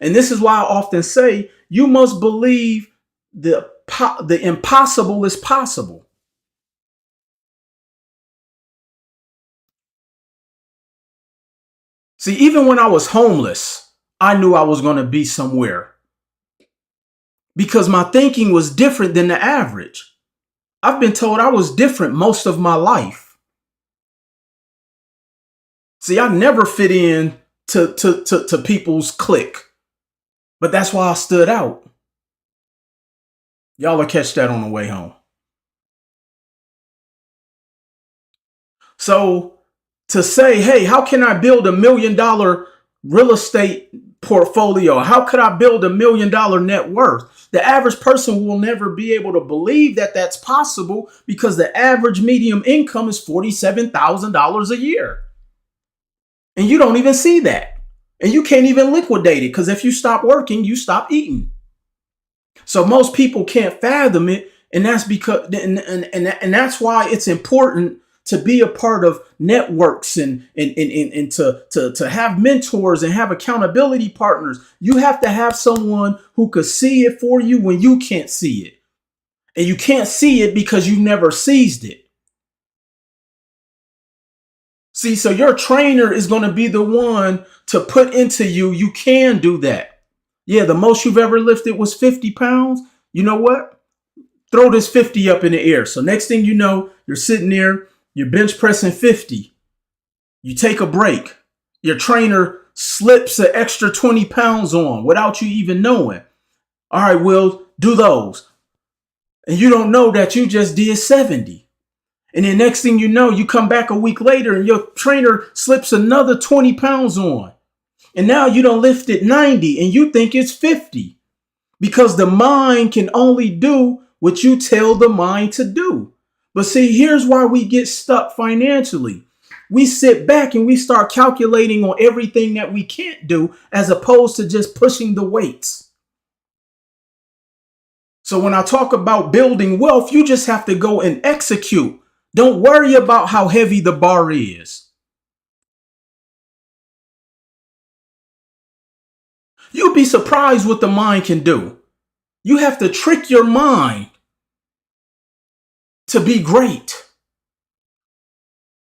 And this is why I often say you must believe the impossible is possible. See, even when I was homeless, I knew I was going to be somewhere because my thinking was different than the average. I've been told I was different most of my life. See, I never fit in to people's clique, but that's why I stood out. Y'all will catch that on the way home. So to say, hey, how can I build $1 million real estate portfolio? How could I build $1 million net worth? The average person will never be able to believe that that's possible because the average medium income is $47,000 a year. And you don't even see that. And you can't even liquidate it because if you stop working, you stop eating. So most people can't fathom it. And that's because, and that's why it's important to be a part of networks and to have mentors and have accountability partners. You have to have someone who could see it for you when you can't see it. And you can't see it because you never seized it. See, so your trainer is going to be the one to put into you. You can do that. Yeah, the most you've ever lifted was 50 pounds. You know what? Throw this 50 up in the air. So next thing you know, you're sitting there, you're bench pressing 50. You take a break. Your trainer slips an extra 20 pounds on without you even knowing. All right, Will, do those. And you don't know that you just did 70. And then next thing you know, you come back a week later and your trainer slips another 20 pounds on. And now you don't lift it 90 and you think it's 50. Because the mind can only do what you tell the mind to do. But see, here's why we get stuck financially. We sit back and we start calculating on everything that we can't do as opposed to just pushing the weights. So when I talk about building wealth, you just have to go and execute. Don't worry about how heavy the bar is. You'll be surprised what the mind can do. You have to trick your mind to be great.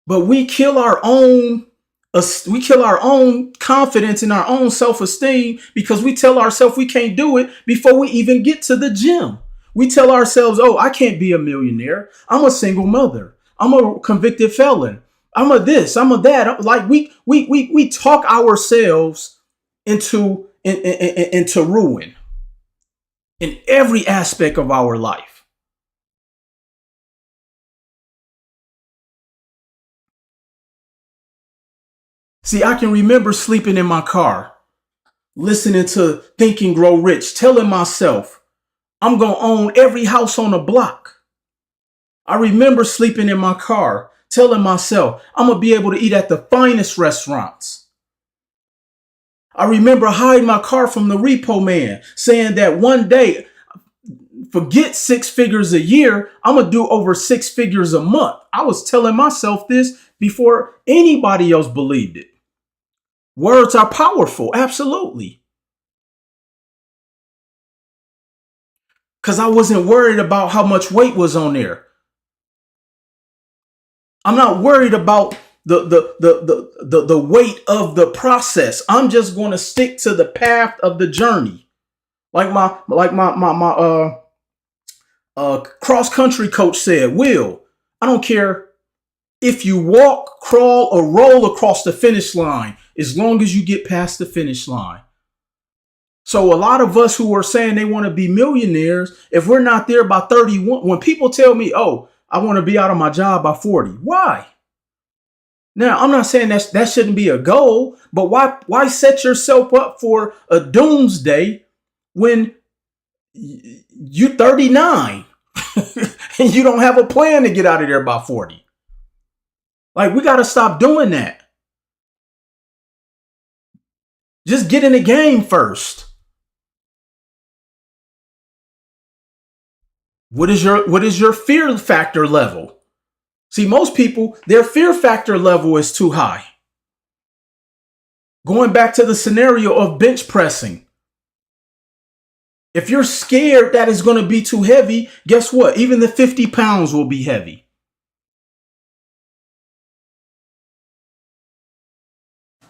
But we kill our own confidence and our own self-esteem because we tell ourselves we can't do it before we even get to the gym. We tell ourselves, oh, I can't be a millionaire. I'm a single mother. I'm a convicted felon. I'm a this, I'm a that. Like we talk ourselves into ruin in every aspect of our life. See, I can remember sleeping in my car, listening to Think and Grow Rich, telling myself, I'm going to own every house on the block. I remember sleeping in my car, telling myself, I'm going to be able to eat at the finest restaurants. I remember hiding my car from the repo man, saying that one day, forget 6 figures a year, I'm going to do over 6 figures a month. I was telling myself this before anybody else believed it. Words are powerful, absolutely. Because I wasn't worried about how much weight was on there. I'm not worried about the weight of the process. I'm just going to stick to the path of the journey. Like my cross country coach said, Will, I don't care if you walk, crawl, or roll across the finish line, as long as you get past the finish line. So a lot of us who are saying they want to be millionaires, if we're not there by 31, when people tell me, oh, I want to be out of my job by 40, why? Now, I'm not saying that shouldn't be a goal, but why set yourself up for a doomsday when you're 39 and you don't have a plan to get out of there by 40? Like, we got to stop doing that. Just get in the game first. What is your fear factor level? See, most people, their fear factor level is too high. Going back to the scenario of bench pressing. If you're scared that it's going to be too heavy, guess what? Even the 50 pounds will be heavy.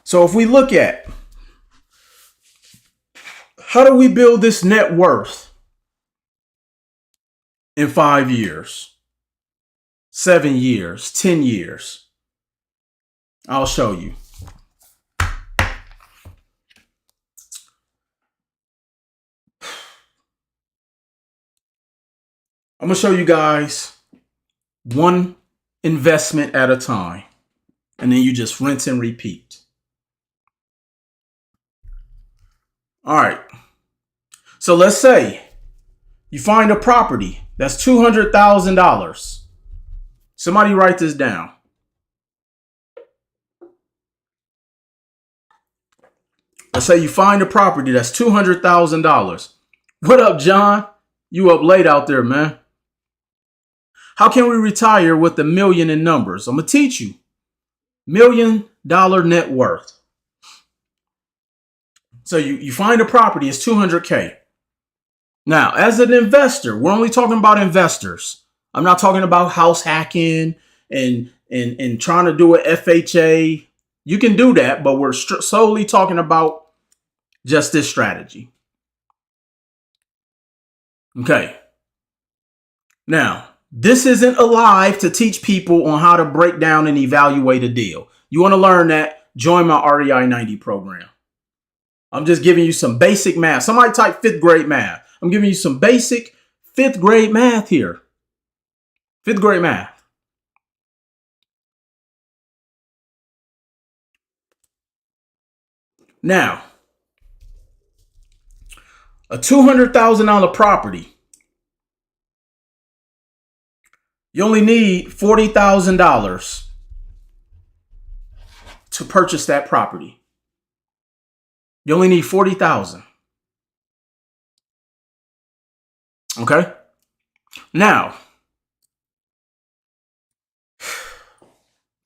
So if we look at how do we build this net worth in 5 years, 7 years, 10 years, I'll show you. I'm going to show you guys one investment at a time, and then you just rinse and repeat. All right. So let's say you find a property that's $200,000. Somebody write this down. Let's say you find a property that's $200,000. What up, John? You up late out there, man. How can we retire with $1 million in numbers? I'm going to teach you. $1 million net worth. So you find a property, it's $200K. Now, as an investor, we're only talking about investors. I'm not talking about house hacking and trying to do an FHA. You can do that, but we're solely talking about just this strategy. Okay. Now, this isn't a live to teach people on how to break down and evaluate a deal. You want to learn that? Join my REI 90 program. I'm just giving you some basic math. Somebody type 5th grade math. I'm giving you some basic fifth grade math here. Fifth grade math. Now, a $200,000 property, you only need $40,000 to purchase that property. You only need 40,000. Okay? Now,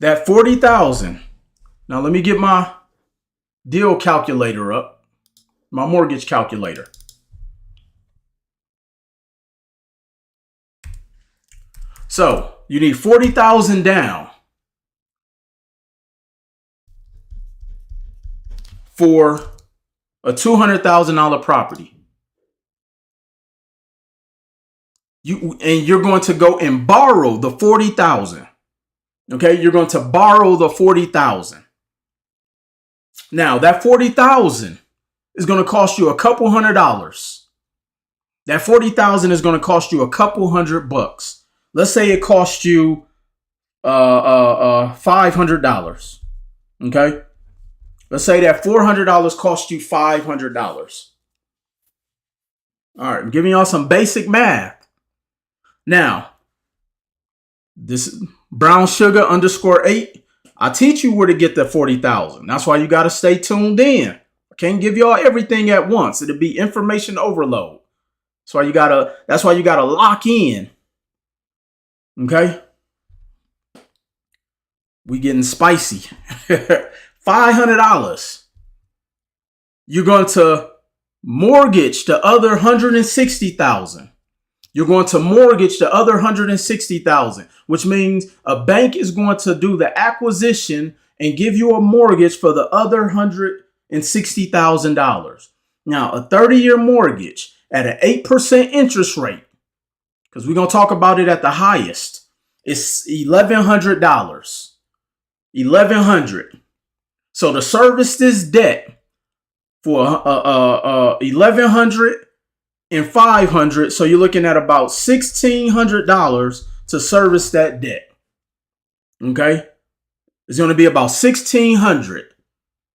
that 40,000. Now let me get my deal calculator up, my mortgage calculator. So, you need 40,000 down for a $200,000 property. You're going to go and borrow the 40,000. Okay, you're going to borrow the 40,000. Now, that 40,000 is going to cost you a couple $100. That 40,000 is going to cost you a couple $100. Let's say it cost you $500. Okay, let's say that $400 cost you $500. All right, I'm giving y'all some basic math. Now, this is brown sugar _8. I teach you where to get the 40,000. That's why you got to stay tuned in. I can't give y'all everything at once. It'll be information overload. That's why you gotta lock in. Okay? We getting spicy. $500. You're going to mortgage the other $160,000. You're going to mortgage the other $160,000, which means a bank is going to do the acquisition and give you a mortgage for the other $160,000. Now, a 30-year mortgage at an 8% interest rate, because we're going to talk about it at the highest, is $1,100. $1,100. So to service this debt for $1,100 and $500, so you're looking at about $1,600 to service that debt. Okay, it's going to be about $1,600.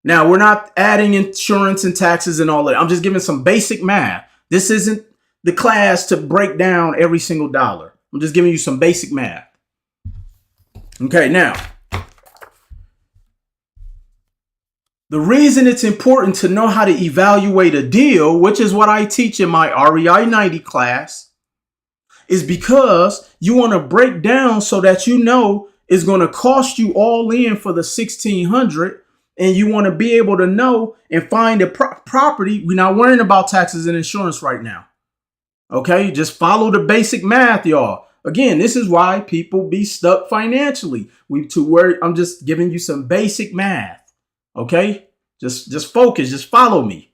Now, we're not adding insurance and taxes and all that. I'm just giving some basic math. This isn't the class to break down every single dollar. I'm just giving you some basic math. Okay, now, the reason it's important to know how to evaluate a deal, which is what I teach in my REI 90 class, is because you want to break down so that you know it's going to cost you all in for the $1,600, and you want to be able to know and find a property. We're not worrying about taxes and insurance right now. Okay, just follow the basic math, y'all. Again, this is why people be stuck financially. I'm just giving you some basic math. Okay, just focus, just follow me.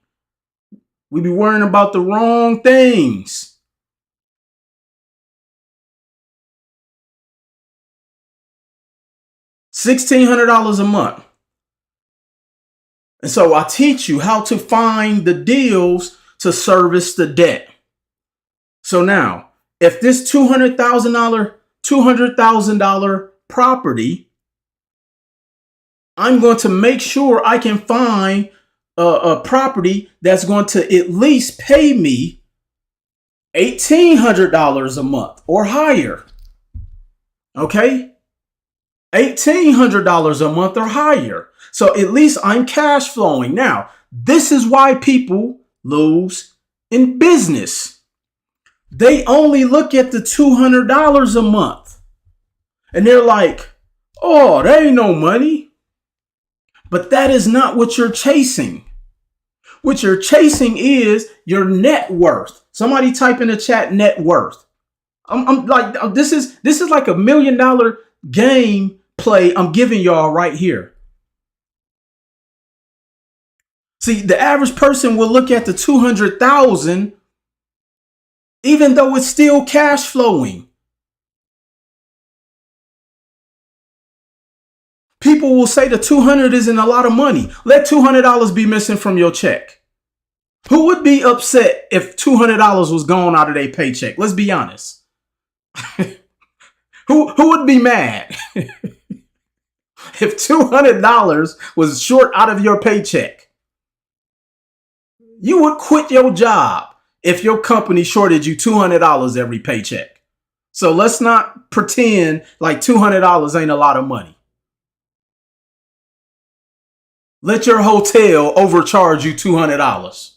We be worrying about the wrong things. $1,600 a month. And so I teach you how to find the deals to service the debt. So now, if this $200,000 property, I'm going to make sure I can find a property that's going to at least pay me $1,800 a month or higher. Okay? $1,800 a month or higher. So at least I'm cash flowing. Now, this is why people lose in business. They only look at the $200 a month and they're like, oh, that ain't no money. But that is not what you're chasing. What you're chasing is your net worth. Somebody type in the chat net worth. I'm like, this is like $1 million game play I'm giving y'all right here. See, the average person will look at the 200,000, even though it's still cash flowing. People will say the 200 isn't a lot of money. Let $200 be missing from your check. Who would be upset if $200 was gone out of their paycheck? Let's be honest. Who would be mad if $200 was short out of your paycheck? You would quit your job if your company shorted you $200 every paycheck. So let's not pretend like $200 ain't a lot of money. Let your hotel overcharge you $200.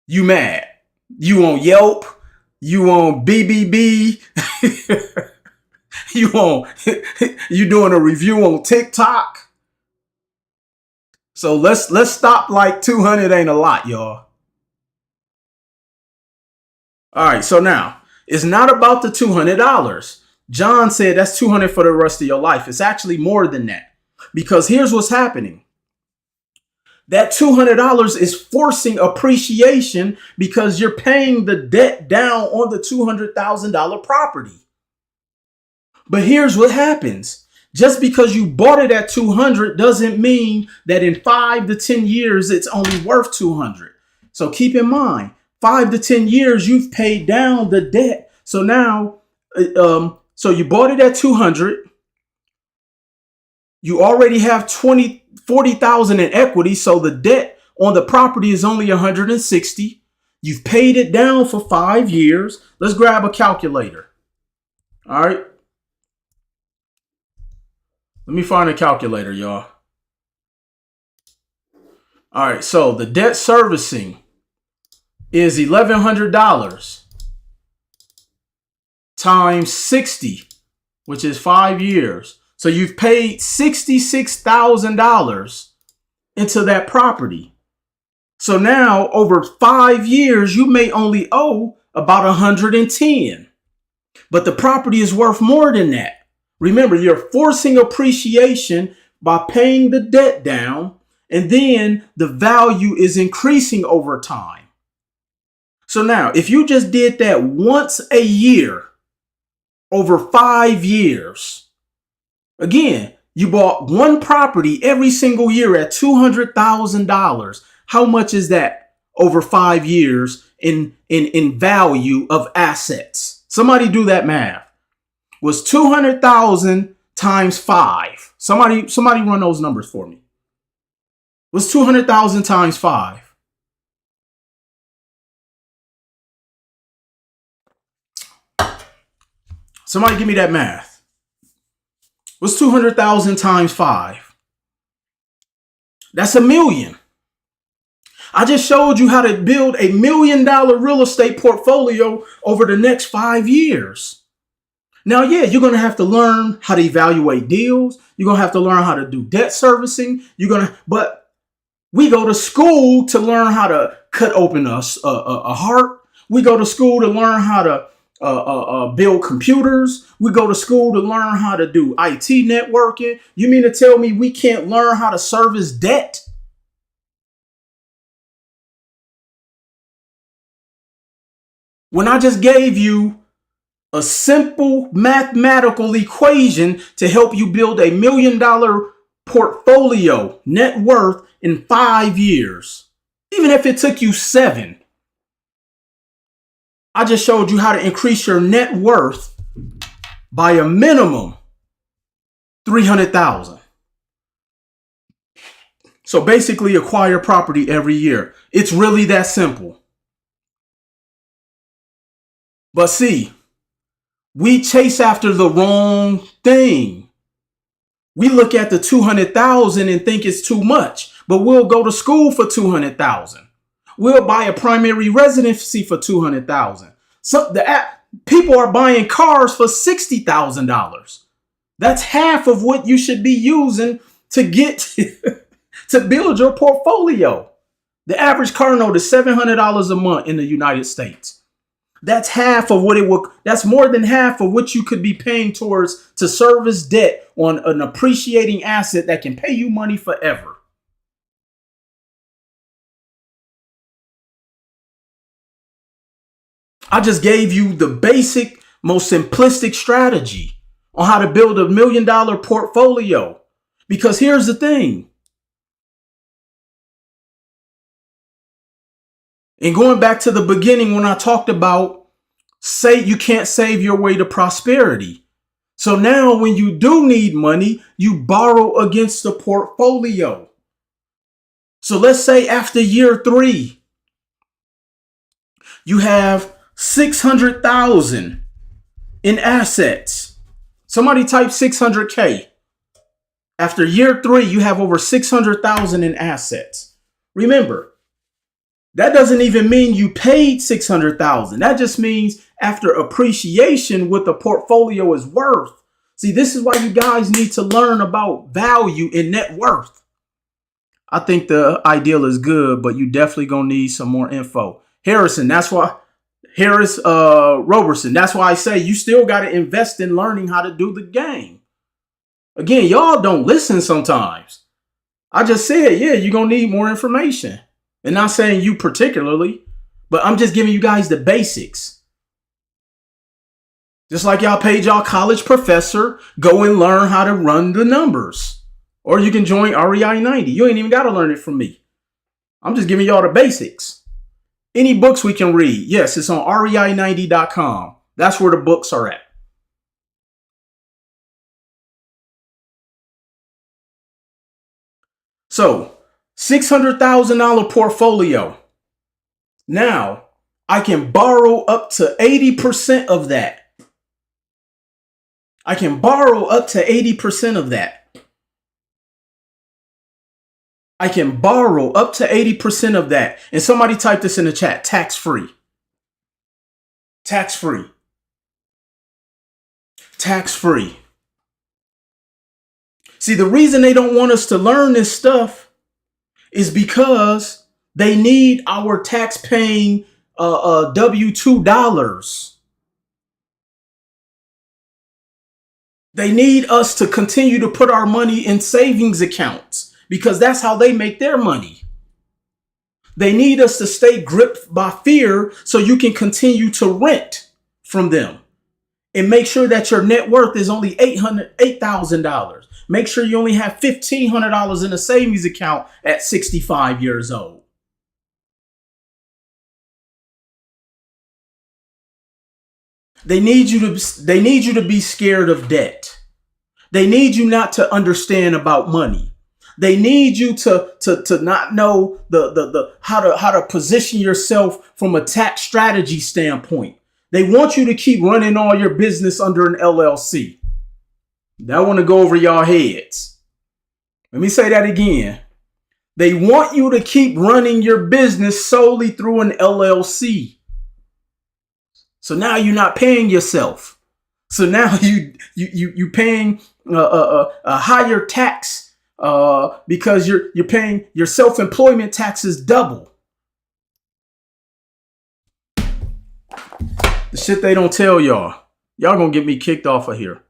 You mad? You on Yelp? You on BBB? you doing a review on TikTok? So let's stop like 200 ain't a lot, y'all. All right, so now it's not about the $200. John said that's 200 for the rest of your life. It's actually more than that, because here's what's happening. That $200 is forcing appreciation because you're paying the debt down on the $200,000 property. But here's what happens. Just because you bought it at 200 doesn't mean that in 5 to 10 years it's only worth 200. So keep in mind, 5 to 10 years you've paid down the debt. So now, so you bought it at 200. You already have 40,000 in equity, so the debt on the property is only 160. You've paid it down for 5 years. Let's grab a calculator. All right. Let me find a calculator, y'all. All right, so the debt servicing is $1,100 times 60, which is 5 years. So you've paid $66,000 into that property. So now over 5 years, you may only owe about 110, but the property is worth more than that. Remember, you're forcing appreciation by paying the debt down, and then the value is increasing over time. So now, if you just did that once a year over 5 years, again, you bought one property every single year at $200,000. How much is that over 5 years in value of assets? Somebody do that math. Was 200,000 times 5. Somebody run those numbers for me. Was 200,000 times 5. Somebody give me that math. What's 200,000 times 5? That's $1 million. I just showed you how to build $1 million real estate portfolio over the next 5 years. Now, yeah, you're going to have to learn how to evaluate deals. You're going to have to learn how to do debt servicing. But we go to school to learn how to cut open a heart. We go to school to learn how to build computers. We go to school to learn how to do IT networking. You mean to tell me we can't learn how to service debt? When I just gave you a simple mathematical equation to help you build $1 million portfolio net worth in 5 years, even if it took you 7. I just showed you how to increase your net worth by a minimum $300,000. So basically acquire property every year. It's really that simple. But see, we chase after the wrong thing. We look at the 200,000 and think it's too much, but we'll go to school for 200,000. We'll buy a primary residency for 200,000. So people are buying cars for $60,000. That's half of what you should be using to get to build your portfolio. The average car note is $700 a month in the United States. That's half of what it will. That's more than half of what you could be paying towards to service debt on an appreciating asset that can pay you money forever. I just gave you the basic, most simplistic strategy on how to build $1 million portfolio. Because here's the thing. And going back to the beginning when I talked about say you can't save your way to prosperity. So now when you do need money, you borrow against the portfolio. So let's say after year 3, you have 600,000 in assets. Somebody type 600K. After year 3, you have over 600,000 in assets. Remember, that doesn't even mean you paid 600,000. That just means after appreciation, what the portfolio is worth. See, this is why you guys need to learn about value and net worth. I think the ideal is good, but you definitely gonna need some more info. Roberson, that's why I say you still got to invest in learning how to do the game. Again, y'all don't listen sometimes. I just said, yeah, you're gonna need more information. And not saying you particularly, but I'm just giving you guys the basics. Just like y'all paid y'all college professor, go and learn how to run the numbers. Or you can join REI 90. You ain't even got to learn it from me. I'm just giving y'all the basics. Any books we can read? Yes, it's on rei90.com. That's where the books are at. So, $600,000 portfolio. Now, I can borrow up to 80% of that. I can borrow up to 80% of that. I can borrow up to 80% of that. And somebody type this in the chat, tax-free. Tax-free. Tax-free. See, the reason they don't want us to learn this stuff is because they need our tax-paying W-2 dollars. They need us to continue to put our money in savings accounts because that's how they make their money. They need us to stay gripped by fear so you can continue to rent from them. And make sure that your net worth is only $8,000. Make sure you only have $1,500 in a savings account at 65 years old. They need you to be scared of debt. They need you not to understand about money. They need you to not know the how to position yourself from a tax strategy standpoint. They want you to keep running all your business under an LLC. I want to go over y'all heads. Let me say that again. They want you to keep running your business solely through an LLC. So now you're not paying yourself. So now you paying a higher tax because you're paying your self-employment taxes double. The shit they don't tell y'all. Y'all gonna get me kicked off of here.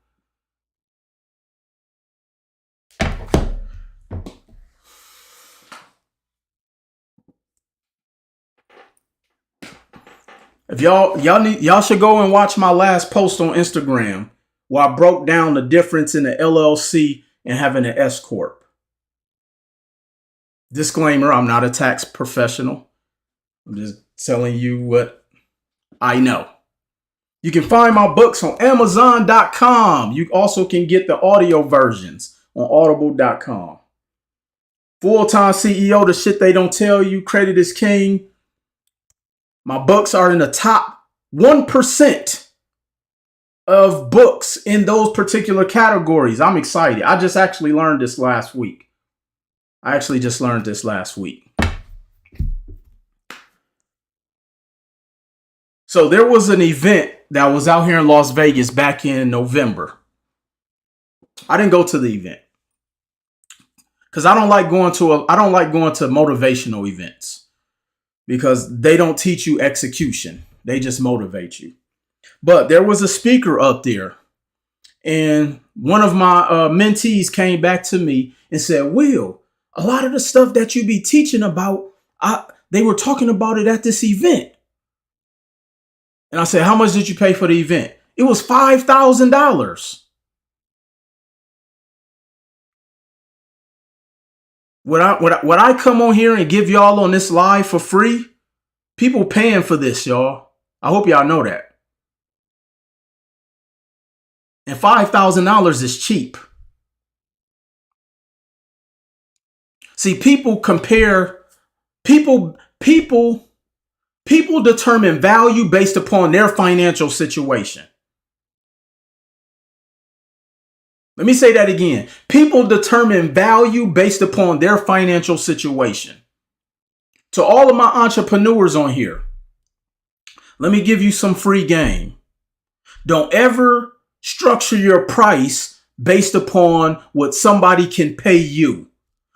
If y'all should go and watch my last post on Instagram where I broke down the difference in the LLC and having an S corp. Disclaimer, I'm not a tax professional. I'm just telling you what I know. You can find my books on Amazon.com. You also can get the audio versions on Audible.com. Full-time CEO, the shit they don't tell you. Credit is king. My books are in the top 1% of books in those particular categories. I'm excited. I just actually learned this last week. So there was an event that was out here in Las Vegas back in November. I didn't go to the event because I don't like going to motivational events because they don't teach you execution. They just motivate you. But there was a speaker up there, and one of my mentees came back to me and said, "Will, a lot of the stuff that you be teaching about, they were talking about it at this event." And I said, "How much did you pay for the event?" It was $5,000. Would I come on here and give y'all on this live for free? People paying for this, y'all. I hope y'all know that. And $5,000 is cheap. See, people compare, people determine value based upon their financial situation. Let me say that again. People determine value based upon their financial situation. To all of my entrepreneurs on here, let me give you some free game. Don't ever structure your price based upon what somebody can pay you.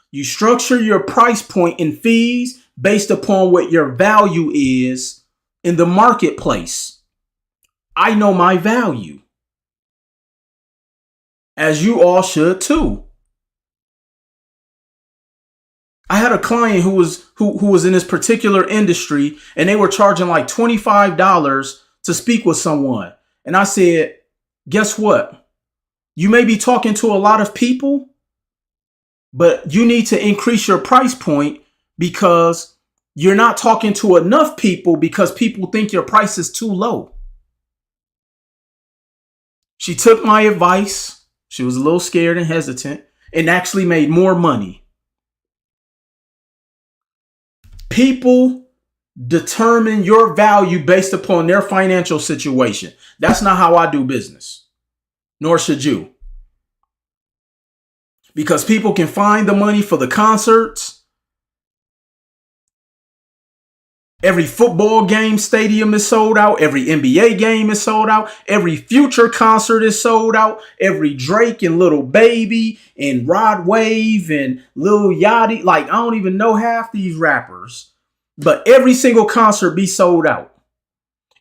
You structure your price point and fees based upon what your value is in the marketplace. I know my value, as you all should too. I had a client who was in this particular industry, and they were charging like $25 to speak with someone. And I said, guess what? You may be talking to a lot of people, but you need to increase your price point because you're not talking to enough people because people think your price is too low. She took my advice. She was a little scared and hesitant and actually made more money. People determine your value based upon their financial situation. That's not how I do business, nor should you. Because people can find the money for the concerts. Every football game stadium is sold out. Every NBA game is sold out. Every Future concert is sold out. Every Drake and Little Baby and Rod Wave and Lil Yachty. Like, I don't even know half these rappers. But every single concert be sold out.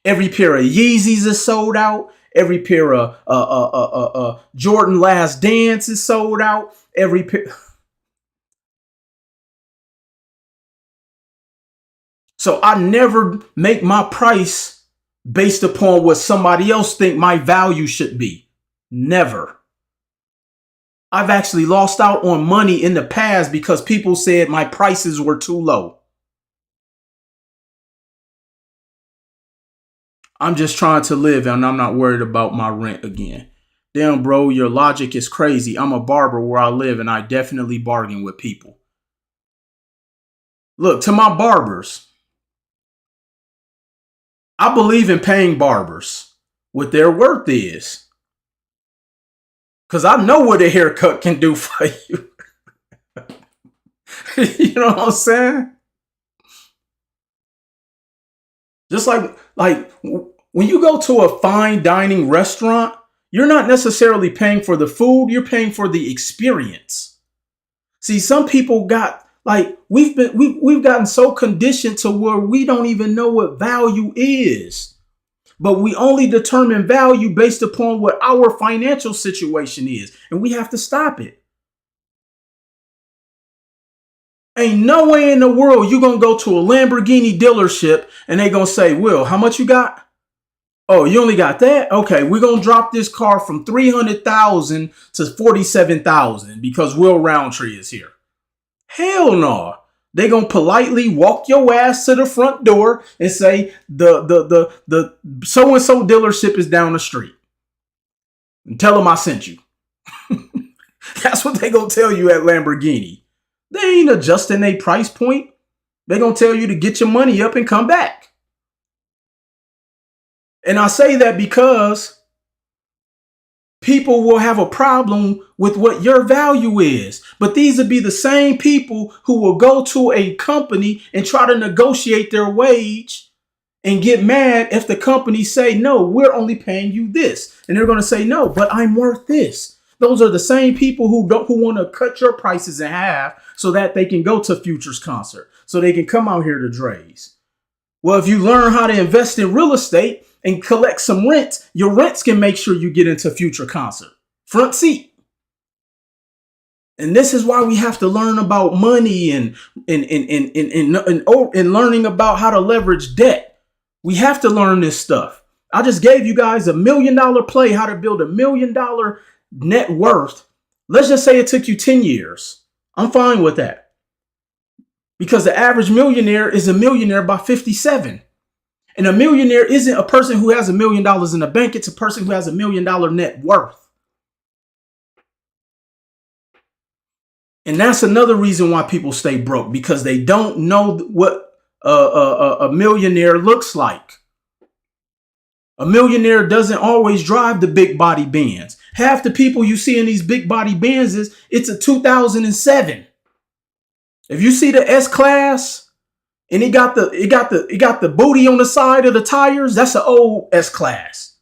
Every pair of Yeezys is sold out. Every pair of Jordan Last Dance is sold out. Every pair. So I never make my price based upon what somebody else think my value should be. Never. I've actually lost out on money in the past because people said my prices were too low. I'm just trying to live and I'm not worried about my rent again. Damn, bro, your logic is crazy. I'm a barber where I live and I definitely bargain with people. Look, to my barbers, I believe in paying barbers what their worth is. Because I know what a haircut can do for you. You know what I'm saying? Just like when you go to a fine dining restaurant, you're not necessarily paying for the food, you're paying for the experience. See, some people got like we've gotten so conditioned to where we don't even know what value is. But we only determine value based upon what our financial situation is, and we have to stop it. Ain't no way in the world you're going to go to a Lamborghini dealership and they going to say, Will, how much you got? Oh, you only got that? Okay, we're going to drop this car from $300,000 to $47,000 because Will Roundtree is here. Hell no. They going to politely walk your ass to the front door and say the so-and-so dealership is down the street. And tell them I sent you. That's what they going to tell you at Lamborghini. They ain't adjusting their price point. They going to tell you to get your money up and come back. And I say that because people will have a problem with what your value is. But these would be the same people who will go to a company and try to negotiate their wage and get mad if the company say, no, we're only paying you this. And they're going to say, no, but I'm worth this. Those are the same people who want to cut your prices in half so that they can go to Future's concert, so they can come out here to Dre's. Well, if you learn how to invest in real estate and collect some rent, your rents can make sure you get into Future concert. Front seat. And this is why we have to learn about money and learning about how to leverage debt. We have to learn this stuff. I just gave you guys $1 million play, how to build $1 million net worth. Let's just say it took you 10 years. I'm fine with that. because the average millionaire is a millionaire by 57. And a millionaire isn't a person who has $1 million in the bank. It's a person who has $1 million net worth. And that's another reason why people stay broke, because they don't know what a millionaire looks like. A millionaire doesn't always drive the big body Benz. Half the people you see in these big body Benzes, it's a 2007. If you see the S-Class and it got the booty on the side of the tires, that's an old S-Class.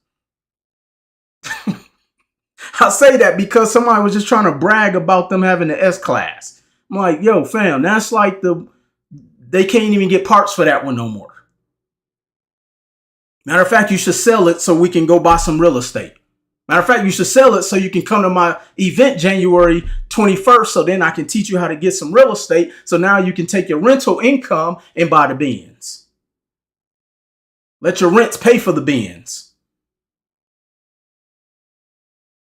I say that because somebody was just trying to brag about them having the S-Class. I'm like, yo, fam, that's like they can't even get parts for that one no more. Matter of fact, you should sell it so we can go buy some real estate. Matter of fact, you should sell it so you can come to my event January 21st. So then I can teach you how to get some real estate. So now you can take your rental income and buy the Benz. Let your rents pay for the Benz.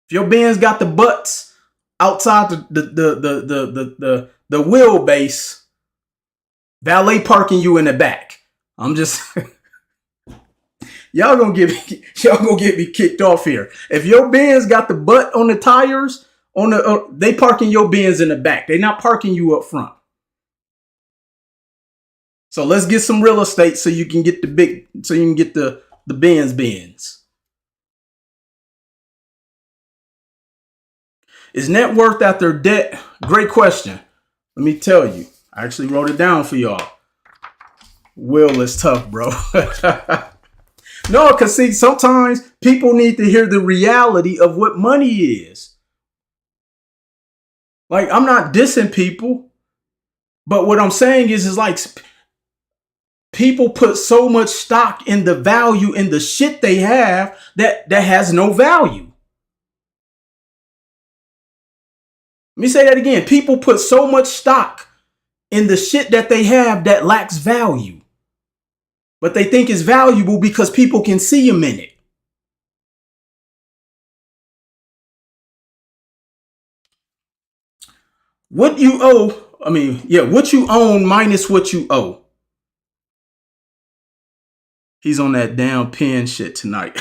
If your Benz got the butts outside the wheelbase, valet parking you in the back. I'm just y'all gonna get me kicked off here. If your Benz got the butt on the tires, they parking your Benz in the back. They not parking you up front. So let's get some real estate so you can get the Benz. Is net worth after debt? Great question. Let me tell you. I actually wrote it down for y'all. Will is tough, bro. No, because see, sometimes people need to hear the reality of what money is. Like, I'm not dissing people, but what I'm saying is like people put so much stock in the value in the shit they have that has no value. Let me say that again. People put so much stock in the shit that they have that lacks value. But they think it's valuable because people can see them in it. What you own minus what you owe. He's on that damn pen shit tonight.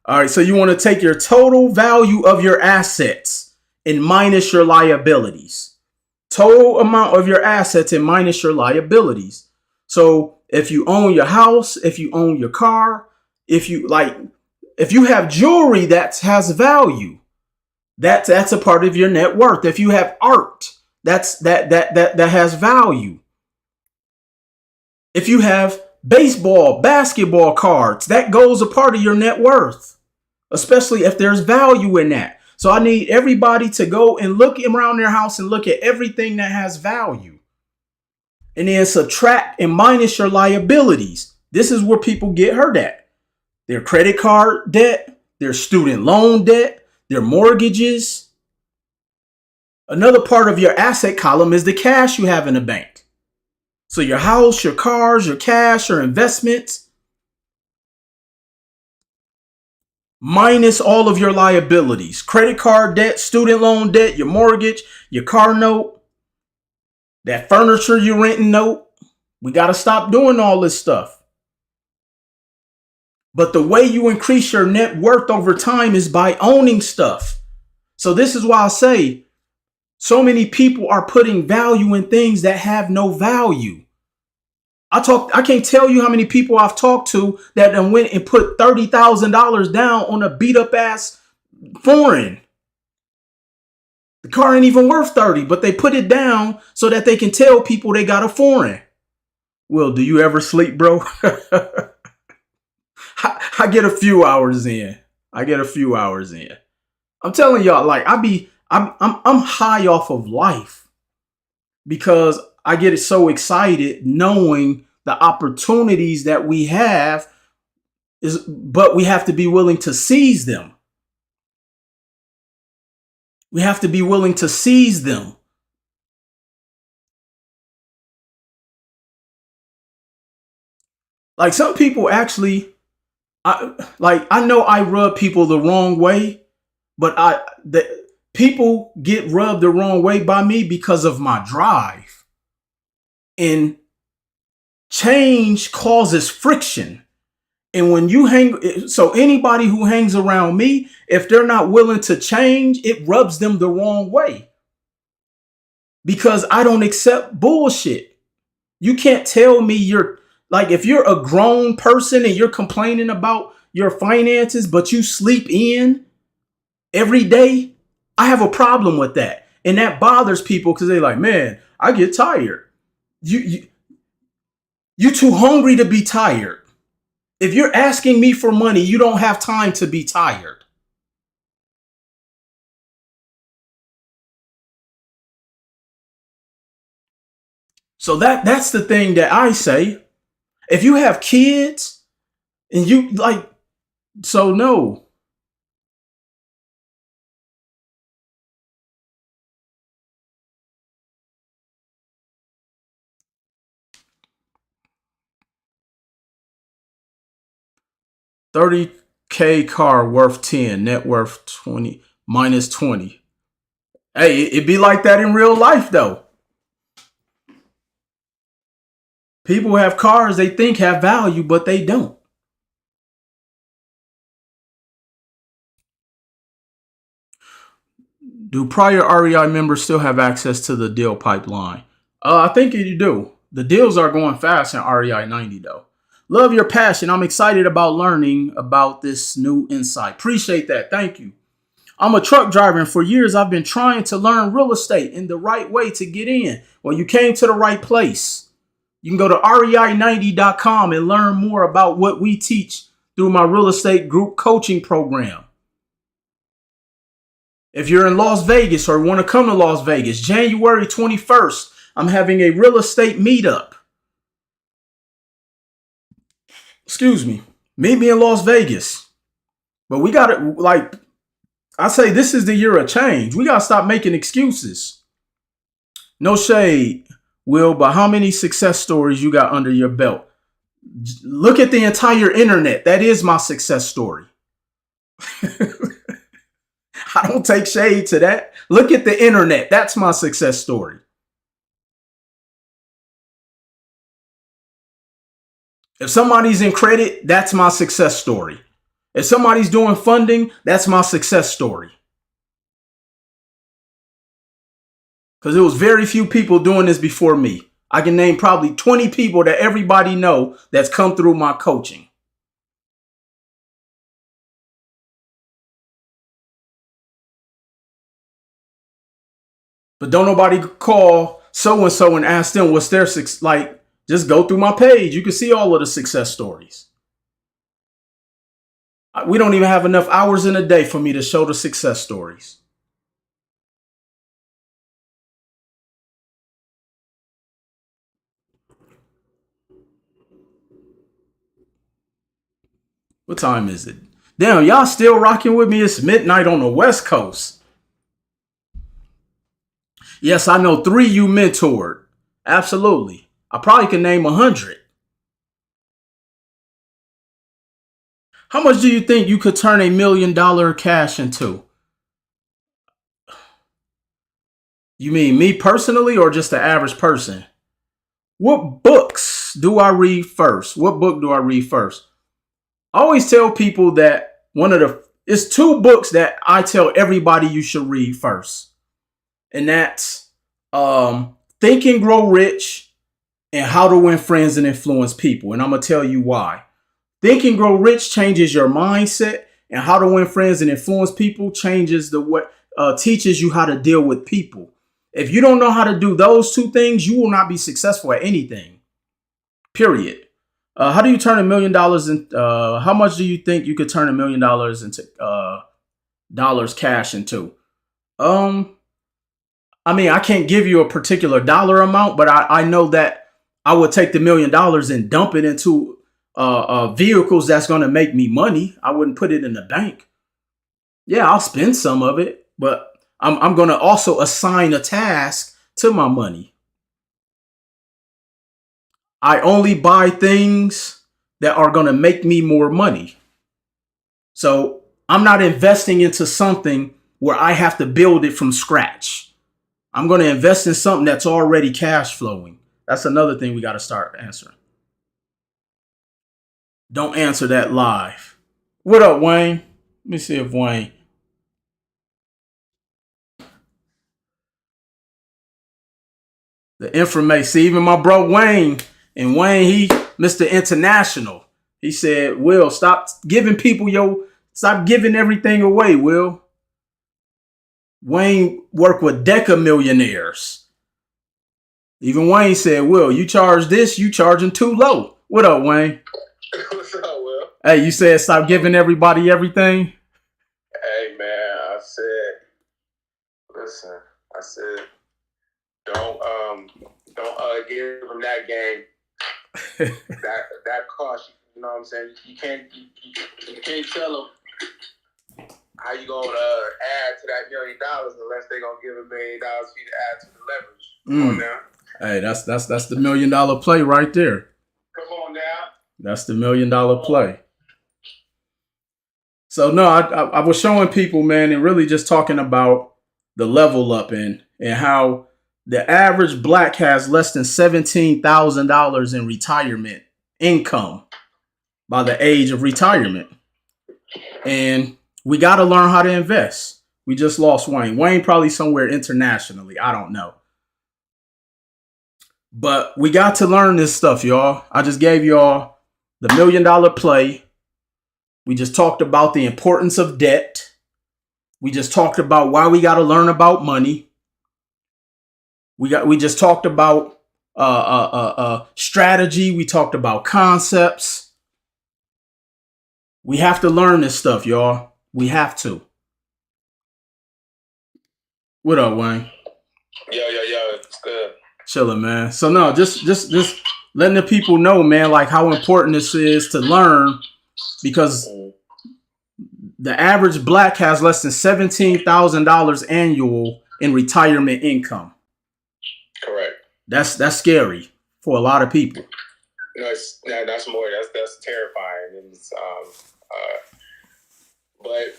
All right, so you want to take your total value of your assets and minus your liabilities. Total amount of your assets and minus your liabilities. So if you own your house, if you own your car, if you have jewelry that has value, that's a part of your net worth. If you have art, that has value. If you have baseball, basketball cards, that goes a part of your net worth, especially if there's value in that. So I need everybody to go and look around their house and look at everything that has value. And then subtract and minus your liabilities. This is where people get hurt at. Their credit card debt, their student loan debt, their mortgages. Another part of your asset column is the cash you have in the bank. So your house, your cars, your cash, your investments. Minus all of your liabilities. Credit card debt, student loan debt, your mortgage, your car note, that furniture you renting note. We got to stop doing all this stuff. But the way you increase your net worth over time is by owning stuff. So this is why I say so many people are putting value in things that have no value. I can't tell you how many people I've talked to that then went and put $30,000 down on a beat up ass foreign. The car ain't even worth 30, but they put it down so that they can tell people they got a foreign. Well, do you ever sleep, bro? I get a few hours in. I'm telling y'all, like I'm high off of life because I get so excited knowing the opportunities that we have but we have to be willing to seize them. Like some people actually, I know I rub people the wrong way, but people get rubbed the wrong way by me because of my drive. And change causes friction. And when you so anybody who hangs around me, if they're not willing to change, it rubs them the wrong way because I don't accept bullshit. You can't tell me if you're a grown person and you're complaining about your finances, but you sleep in every day, I have a problem with that. And that bothers people because they're like, man, I get tired. You're too hungry to be tired. If you're asking me for money, you don't have time to be tired. So that's the thing that I say. If you have kids and you so no. $30K car worth 10, net worth 20, minus 20. Hey, it be like that in real life though. People have cars they think have value, but they don't. Do prior REI members still have access to the deal pipeline? I think you do. The deals are going fast in REI 90 though. Love your passion. I'm excited about learning about this new insight. Appreciate that. Thank you. I'm a truck driver and for years I've been trying to learn real estate in the right way to get in. Well, you came to the right place. You can go to rei90.com and learn more about what we teach through my real estate group coaching program. If you're in Las Vegas or want to come to Las Vegas, January 21st, I'm having a real estate meetup. Excuse me. Meet me in Las Vegas. But we got it. I say this is the year of change. We got to stop making excuses. No shade, Will, but how many success stories you got under your belt? Look at the entire internet. That is my success story. I don't take shade to that. Look at the internet. That's my success story. If somebody's in credit, that's my success story. If somebody's doing funding, that's my success story. Because there was very few people doing this before me. I can name probably 20 people that everybody know that's come through my coaching. But don't nobody call so-and-so and ask them what's their success. Just go through my page. You can see all of the success stories. We don't even have enough hours in a day for me to show the success stories. What time is it? Damn, y'all still rocking with me? It's midnight on the West Coast. Yes, I know 3 you mentored. Absolutely. I probably can name 100. How much do you think you could turn $1 million cash into? You mean me personally or just the average person? What books do I read first? What book do I read first? I always tell people that it's 2 books that I tell everybody you should read first. And that's Think and Grow Rich and How to Win Friends and Influence People. And I'm going to tell you why. Think and Grow Rich changes your mindset, and How to Win Friends and Influence People changes teaches you how to deal with people. If you don't know how to do those 2 things, you will not be successful at anything. Period. How do you turn $1 million how much do you think you could turn $1 million into dollars cash into? I mean, I can't give you a particular dollar amount, but I know that I would take the $1 million and dump it into vehicles that's going to make me money. I wouldn't put it in the bank. Yeah, I'll spend some of it, but I'm going to also assign a task to my money. I only buy things that are going to make me more money. So I'm not investing into something where I have to build it from scratch. I'm going to invest in something that's already cash flowing. That's another thing we got to start answering. Don't answer that live. What up, Wayne? Let me see if Wayne. The information. See, even my bro Wayne, and Wayne, he Mr. International. He said, Will, stop giving people stop giving everything away, Will. Wayne worked with Deca millionaires. Even Wayne said, Will, you charge this, you charging too low. What up, Wayne? What's up, Will? Hey, you said stop giving everybody everything? Hey, man, I said, don't give them that game. that cost, you know what I'm saying? You can't tell them how you gonna add to that $1 million unless they gonna give $1 million for you to add to the leverage. Come on now. Hey, that's the $1 million play right there. Come on now. That's the $1 million play. So no, I was showing people, man, and really just talking about the level up and how the average black has less than $17,000 in retirement income by the age of retirement. And we got to learn how to invest. We just lost Wayne. Wayne probably somewhere internationally. I don't know. But we got to learn this stuff, y'all. I just gave y'all the $1 million play. We just talked about the importance of debt. We just talked about why we got to learn about money. We just talked about strategy. We talked about concepts. We have to learn this stuff, y'all. We have to. What up, Wayne? Yo, it's good. Chilling, man. So no, just letting the people know, man, like how important this is to learn, because the average black has less than $17,000 annual in retirement income. Correct. That's scary for a lot of people. No, that's more. That's terrifying. And but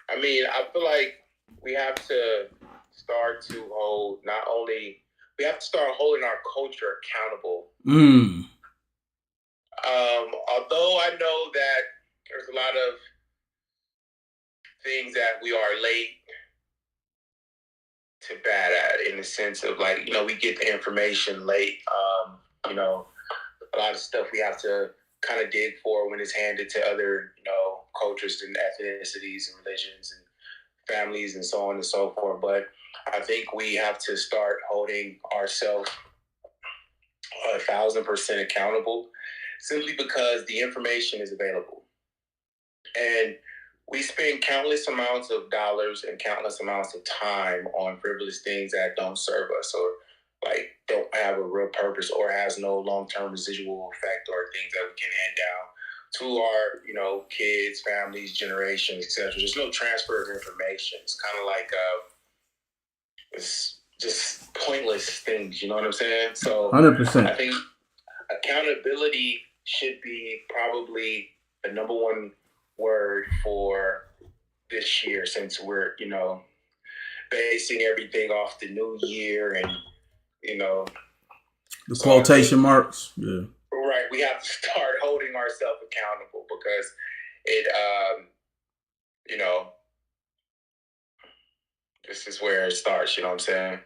I mean, I feel like we have to start to hold we have to start holding our culture accountable. Although I know that there's a lot of things that we are late to bad at, in the sense of, like, we get the information late. A lot of stuff we have to kind of dig for when it's handed to other, cultures and ethnicities and religions and families and so on and so forth. But I think we have to start holding ourselves 1,000% accountable, simply because the information is available. And we spend countless amounts of dollars and countless amounts of time on frivolous things that don't serve us, or like don't have a real purpose, or has no long-term residual effect, or things that we can hand down to our, kids, families, generations, etc. There's no transfer of information. It's kind of like it's just pointless things. You know what I'm saying? So 100%. I think accountability should be probably the number one word for this year, since we're, basing everything off the new year and, the quotation marks. Yeah. Right. We have to start holding ourselves accountable, because it, this is where it starts. You know what I'm saying?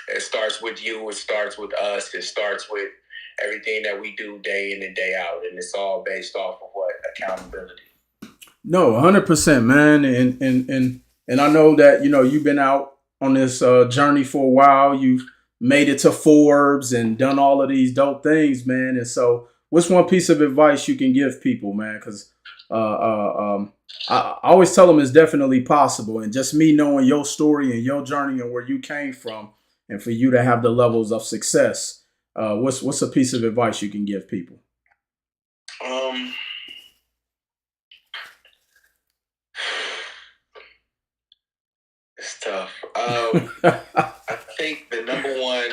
It starts with you. It starts with us. It starts with everything that we do day in and day out. And it's all based off of what? Accountability. No, 100%, man. And I know that, you've been out on this journey for a while. You've made it to Forbes and done all of these dope things, man. And so what's one piece of advice you can give people, man? Because I always tell them it's definitely possible. And just me knowing your story and your journey and where you came from, and for you to have the levels of success, what's a piece of advice you can give people? It's tough. I think my number one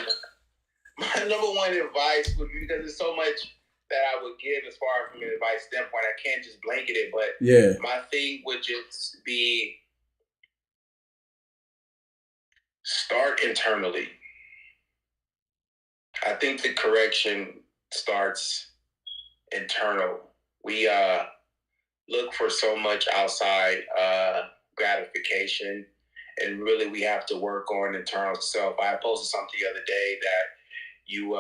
advice would be, because there's so much that I would give as far from an advice standpoint. I can't just blanket it, but yeah, my thing would just be start internally. I think the correction starts internal. We look for so much outside gratification, and really we have to work on internal self. I posted something the other day that you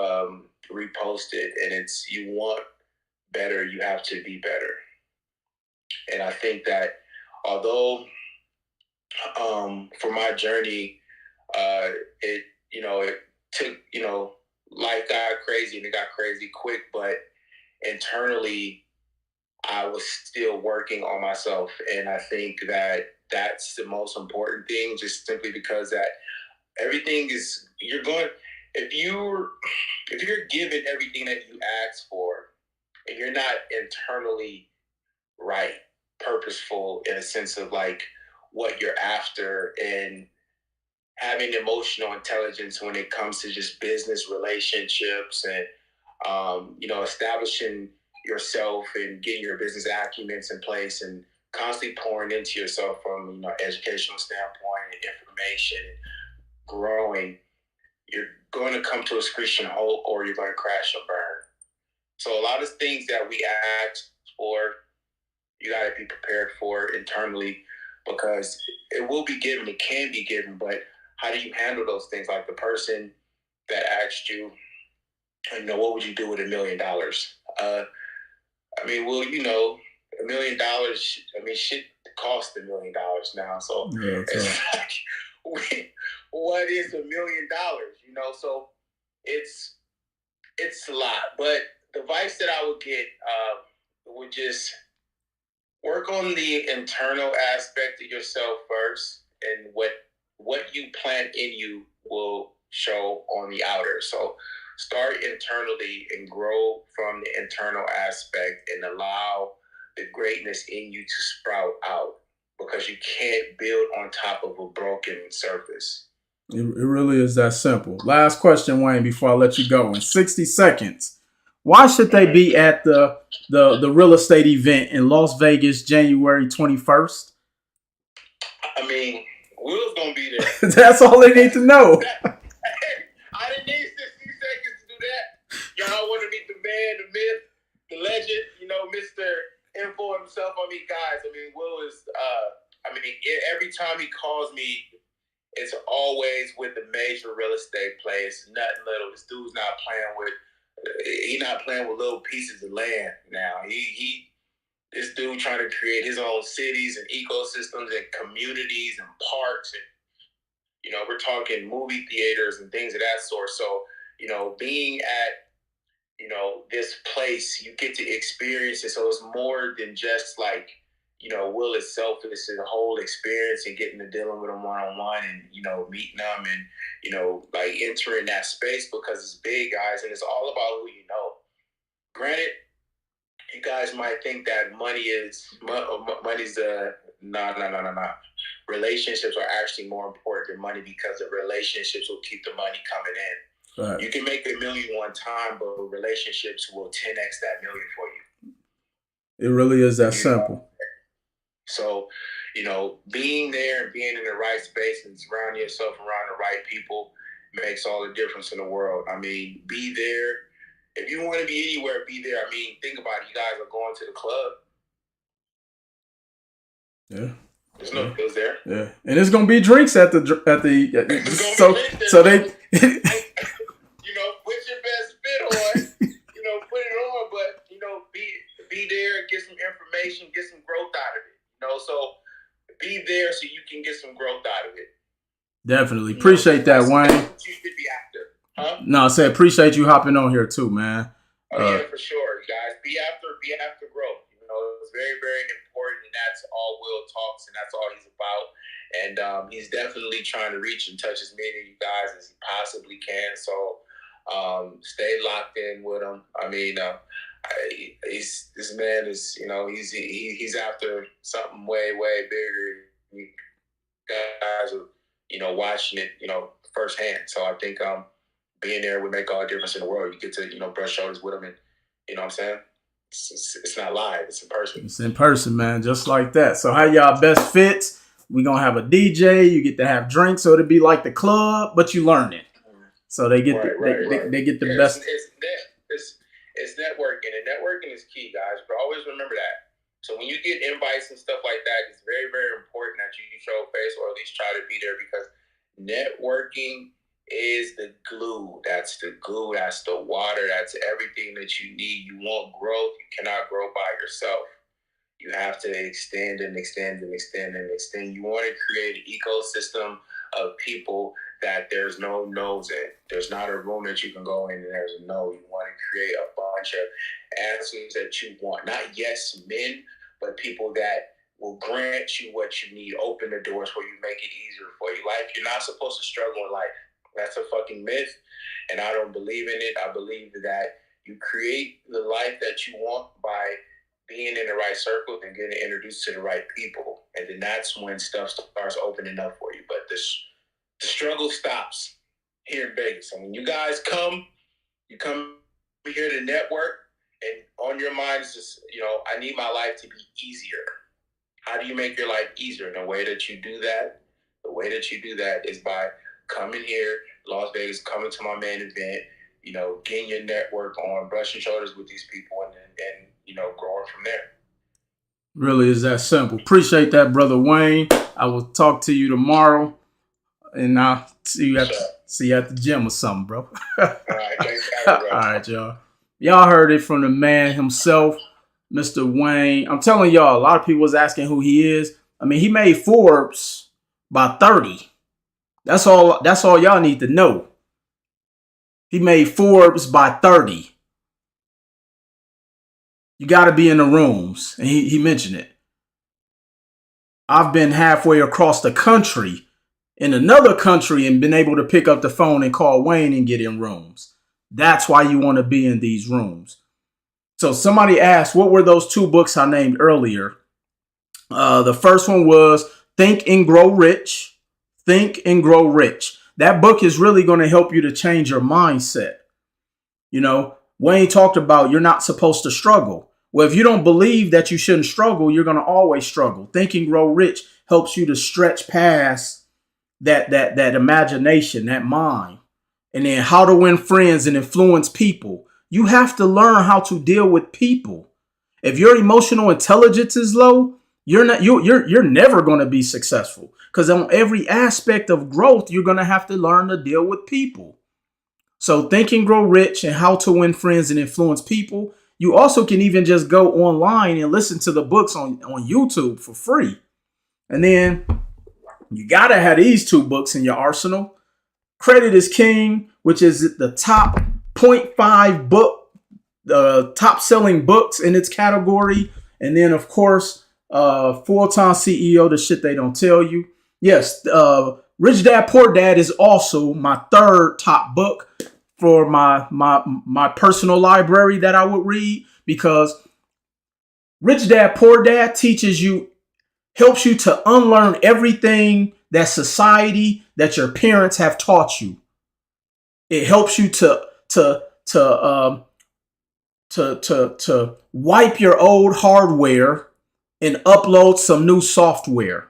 reposted, and it's you want better, you have to be better. And I think that although for my journey, it it took life got crazy and it got crazy quick, but internally I was still working on myself, and I think that that's the most important thing. Just simply because that everything is if you're given everything that you ask for, and you're not internally right, purposeful in a sense of like what you're after, and having emotional intelligence when it comes to just business relationships, and establishing yourself and getting your business acumens in place, and constantly pouring into yourself from educational standpoint and information, growing, you're going to come to a screeching halt, or you're going to crash and burn. So a lot of things that we ask for, you got to be prepared for internally, because it will be given, it can be given, but how do you handle those things? Like the person that asked you, what would you do with $1 million? $1 million, shit costs $1 million now. So it's like, what is $1 million? So it's a lot. But the advice that I would get would just work on the internal aspect of yourself first, and what you plant in you will show on the outer. So start internally and grow from the internal aspect, and allow the greatness in you to sprout out, because you can't build on top of a broken surface. It really is that simple. Last question, Wayne, before I let you go in 60 seconds. Why should they be at the real estate event in Las Vegas, January 21st? Will's gonna be there. That's all they need to know. I didn't need 60 seconds to do that. Y'all want to meet the man, the myth, the legend, Mr. Info himself. Guys, Will is, every time he calls me, it's always with a major real estate play. It's nothing little. This dude's not playing with little pieces of land now. This dude trying to create his own cities and ecosystems and communities and parks, and we're talking movie theaters and things of that sort. So being at this place, you get to experience it. So it's more than just like Will itself. It's a whole experience, and getting to dealing with him one-on-one, and meeting them, and like entering that space, because it's big, guys, and it's all about who you know. Granted, you guys might think that money's no. Relationships are actually more important than money, because the relationships will keep the money coming in. Right. You can make $1 million one time, but relationships will 10x that million for you. It really is that simple. So, being there and being in the right space and surrounding yourself around the right people makes all the difference in the world. Be there. If you want to be anywhere, be there. Think about it. You guys are going to the club. Yeah. There's no bills there. Yeah, and it's gonna be drinks at the so they put your best fit on, put it on, but be there, get some information, get some growth out of it. So be there so you can get some growth out of it. Definitely appreciate that, Wayne. You should be active. Huh? No, I said appreciate you hopping on here too, man. Yeah, for sure, guys. Be after growth. It's very, very important, and that's all Will talks, and that's all he's about. And he's definitely trying to reach and touch as many of you guys as he possibly can. So stay locked in with him. This man is, he's after something way, way bigger. You guys are, watching it, firsthand. So I think being there would make all the difference in the world. You get to, brush shoulders with him, and you know what I'm saying? It's not live. It's in person. It's in person, man. Just like that. So how y'all best fits? We're going to have a DJ. You get to have drinks. So it'll be like the club, but you learn it. So they get Right. they get the Yeah, best. it's networking, and networking is key, guys. But always remember that. So when you get invites and stuff like that, it's very, very important that you show face or at least try to be there, because networking is the glue. That's the glue. That's the water. That's everything that you need. You want growth. You cannot grow by yourself. You have to extend and extend and extend and extend. You want to create an ecosystem of people that there's no no's in. There's not a room that you can go in and there's a no. You want to create a bunch of answers that you want. Not yes men, but people that will grant you what you need, open the doors for you, make it easier for you. Life, you're not supposed to struggle in life. That's a fucking myth, and I don't believe in it. I believe that you create the life that you want by being in the right circle and getting introduced to the right people. And then that's when stuff starts opening up for you. But the struggle stops here in Vegas. And when you guys come, you come here to network, and on your mind is just, I need my life to be easier. How do you make your life easier? And the way that you do that is by coming here, Las Vegas, coming to my main event, getting your network on, brushing shoulders with these people, and growing from there. Really is that simple. Appreciate that, Brother Wayne. I will talk to you tomorrow, and I'll see you at the gym or something, bro. All right, thanks, bro. All right, y'all. Y'all heard it from the man himself, Mr. Wayne. I'm telling y'all, a lot of people was asking who he is. I mean, he made Forbes by 30. That's all y'all need to know. He made Forbes by 30. You got to be in the rooms. And he mentioned it. I've been halfway across the country in another country and been able to pick up the phone and call Wayne and get in rooms. That's why you want to be in these rooms. So somebody asked, what were those two books I named earlier? The first one was Think and Grow Rich. Think and Grow Rich. That book is really going to help you to change your mindset. Wayne talked about you're not supposed to struggle. Well, if you don't believe that you shouldn't struggle, you're going to always struggle. Think and Grow Rich helps you to stretch past that imagination, that mind. And then How to Win Friends and Influence People. You have to learn how to deal with people. If your emotional intelligence is low, you're never going to be successful, because on every aspect of growth, you're going to have to learn to deal with people. So Think and Grow Rich and How to Win Friends and Influence People. You also can even just go online and listen to the books on YouTube for free. And then you got to have these two books in your arsenal. Credit is King, which is the top 0.5 book, top selling books in its category. And then, of course, Full-Time CEO, the shit they don't tell you. Yes, Rich Dad Poor Dad is also my third top book for my personal library that I would read, because Rich Dad Poor Dad helps you to unlearn everything that society, that your parents have taught you. It helps you to wipe your old hardware and upload some new software.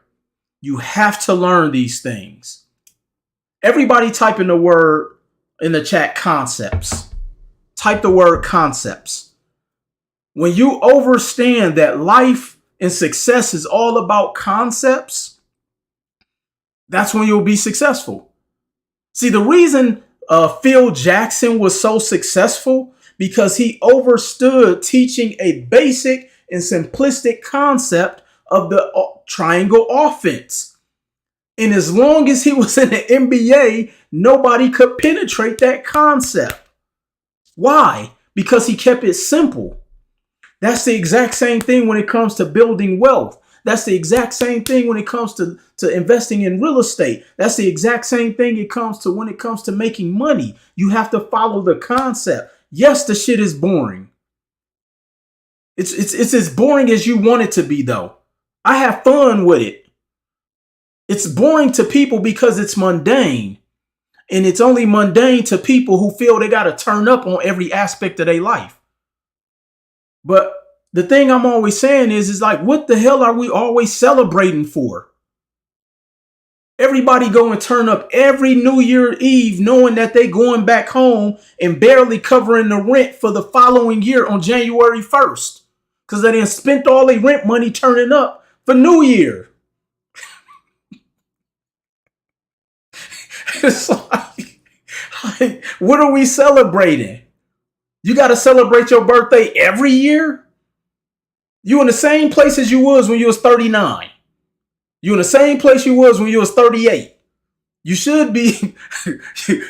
You have to learn these things. Everybody type in the word in the chat, concepts. Type the word concepts. When you understand that life and success is all about concepts, that's when you'll be successful. See, the reason Phil Jackson was so successful, because he understood teaching a basic and simplistic concept of the triangle offense. And as long as he was in the NBA, nobody could penetrate that concept. Why? Because he kept it simple. That's the exact same thing when it comes to building wealth. That's the exact same thing when it comes to investing in real estate. That's the exact same thing when it comes to making money. You have to follow the concept. Yes, the shit is boring. It's as boring as you want it to be, though. I have fun with it. It's boring to people because it's mundane. And it's only mundane to people who feel they got to turn up on every aspect of their life. But the thing I'm always saying is like, what the hell are we always celebrating for? Everybody go and turn up every New Year Eve knowing that they going back home and barely covering the rent for the following year on January 1st. Because they done spent all their rent money turning up for New Year. It's like, what are we celebrating? You got to celebrate your birthday every year? You in the same place as you was when you was 39. You in the same place you was when you was 38. You should be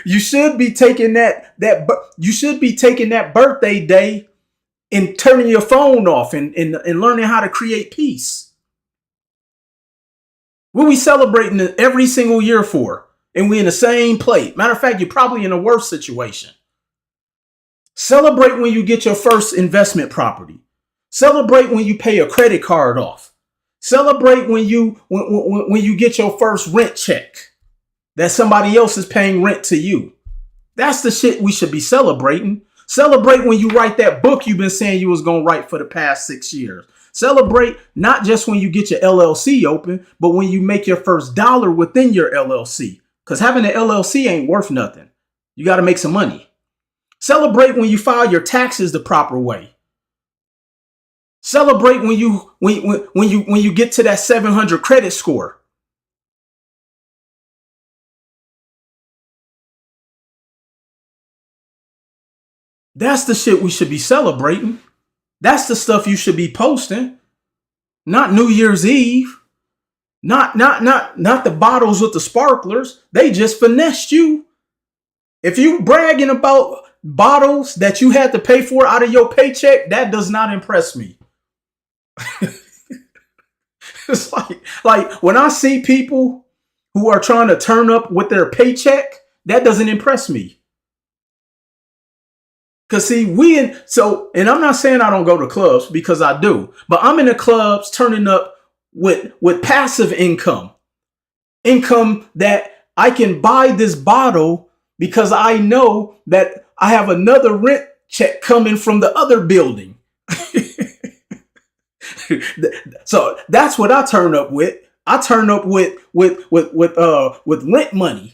you should be taking that birthday day and turning your phone off and learning how to create peace. What are we celebrating every single year for? And we in the same place. Matter of fact, you're probably in a worse situation. Celebrate when you get your first investment property. Celebrate when you pay a credit card off. Celebrate when you get your first rent check that somebody else is paying rent to you. That's the shit we should be celebrating. Celebrate when you write that book you've been saying you was going to write for the past 6 years. Celebrate not just when you get your LLC open, but when you make your first dollar within your LLC. Because having an LLC ain't worth nothing. You got to make some money. Celebrate when you file your taxes the proper way. Celebrate when you get to that 700 credit score. That's the shit we should be celebrating. That's the stuff you should be posting. Not New Year's Eve. Not the bottles with the sparklers. They just finessed you. If you bragging about bottles that you had to pay for out of your paycheck, that does not impress me. It's like when I see people who are trying to turn up with their paycheck, that doesn't impress me. Cause see, and I'm not saying I don't go to clubs because I do, but I'm in the clubs turning up with passive income that I can buy this bottle because I know that I have another rent check coming from the other building. So that's what I turn up with. I turn up with rent money.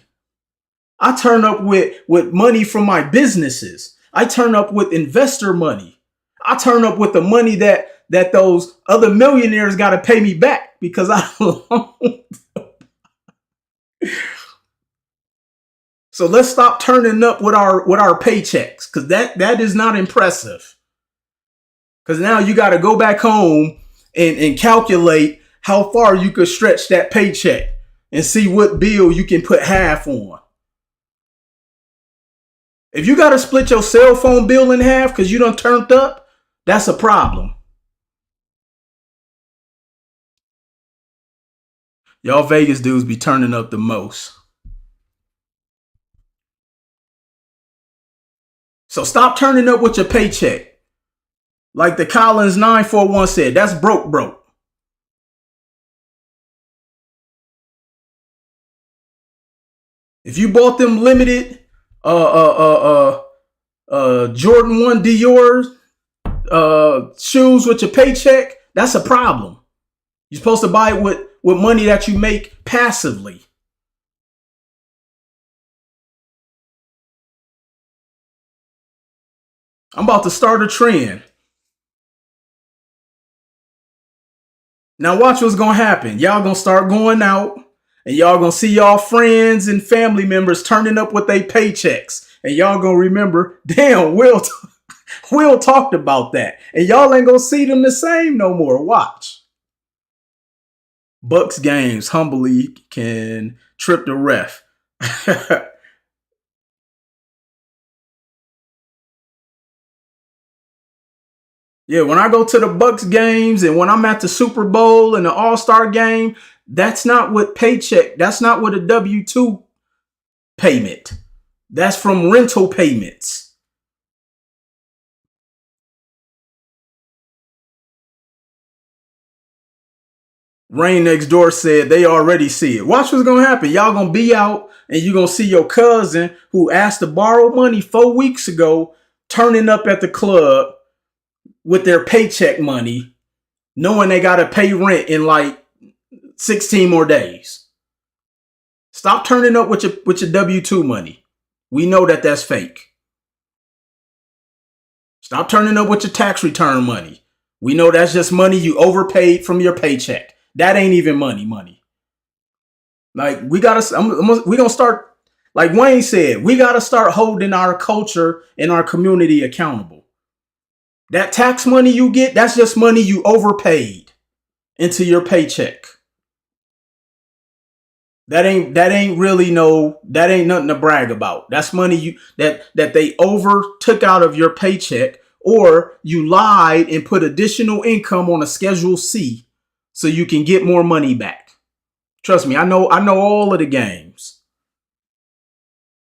I turn up with money from my businesses. I turn up with investor money. I turn up with the money that those other millionaires got to pay me back because I loaned. So let's stop turning up with our paychecks because that is not impressive. Because now you got to go back home and calculate how far you could stretch that paycheck and see what bill you can put half on. If you got to split your cell phone bill in half because you done turned up, that's a problem. Y'all Vegas dudes be turning up the most. So stop turning up with your paycheck. Like the Collins 941 said, that's broke. If you bought them limited Jordan 1 Dior shoes with your paycheck, that's a problem. You're supposed to buy it with money that you make passively. I'm about to start a trend. Now watch what's going to happen. Y'all going to start going out and y'all going to see y'all friends and family members turning up with their paychecks. And y'all going to remember, damn, Will talked about that. And y'all ain't going to see them the same no more. Watch. Bucks games humbly can trip the ref. Yeah, when I go to the Bucks games and when I'm at the Super Bowl and the All-Star game, that's not what paycheck. That's not what a W-2 payment. That's from rental payments. Rain Next Door said they already see it. Watch what's going to happen. Y'all going to be out and you're going to see your cousin who asked to borrow money 4 weeks ago turning up at the club with their paycheck money, knowing they got to pay rent in like 16 more days. Stop turning up with your W-2 money. We know that that's fake. Stop turning up with your tax return money. We know that's just money you overpaid from your paycheck. That ain't even money. Like we gonna start, like Wayne said, we gotta start holding our culture and our community accountable. That tax money you get, that's just money you overpaid into your paycheck. That ain't nothing to brag about. That's money that they took out of your paycheck, or you lied and put additional income on a Schedule C so you can get more money back. Trust me, I know all of the games.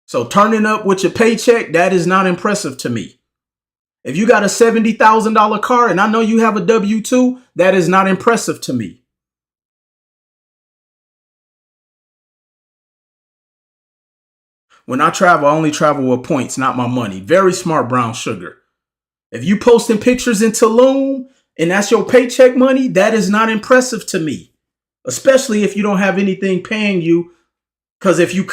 So turning up with your paycheck, that is not impressive to me. If you got a $70,000 car and I know you have a W-2, that is not impressive to me. When I travel, I only travel with points, not my money. Very smart, brown sugar. If you posting pictures in Tulum and that's your paycheck money, that is not impressive to me. Especially if you don't have anything paying you. Because if you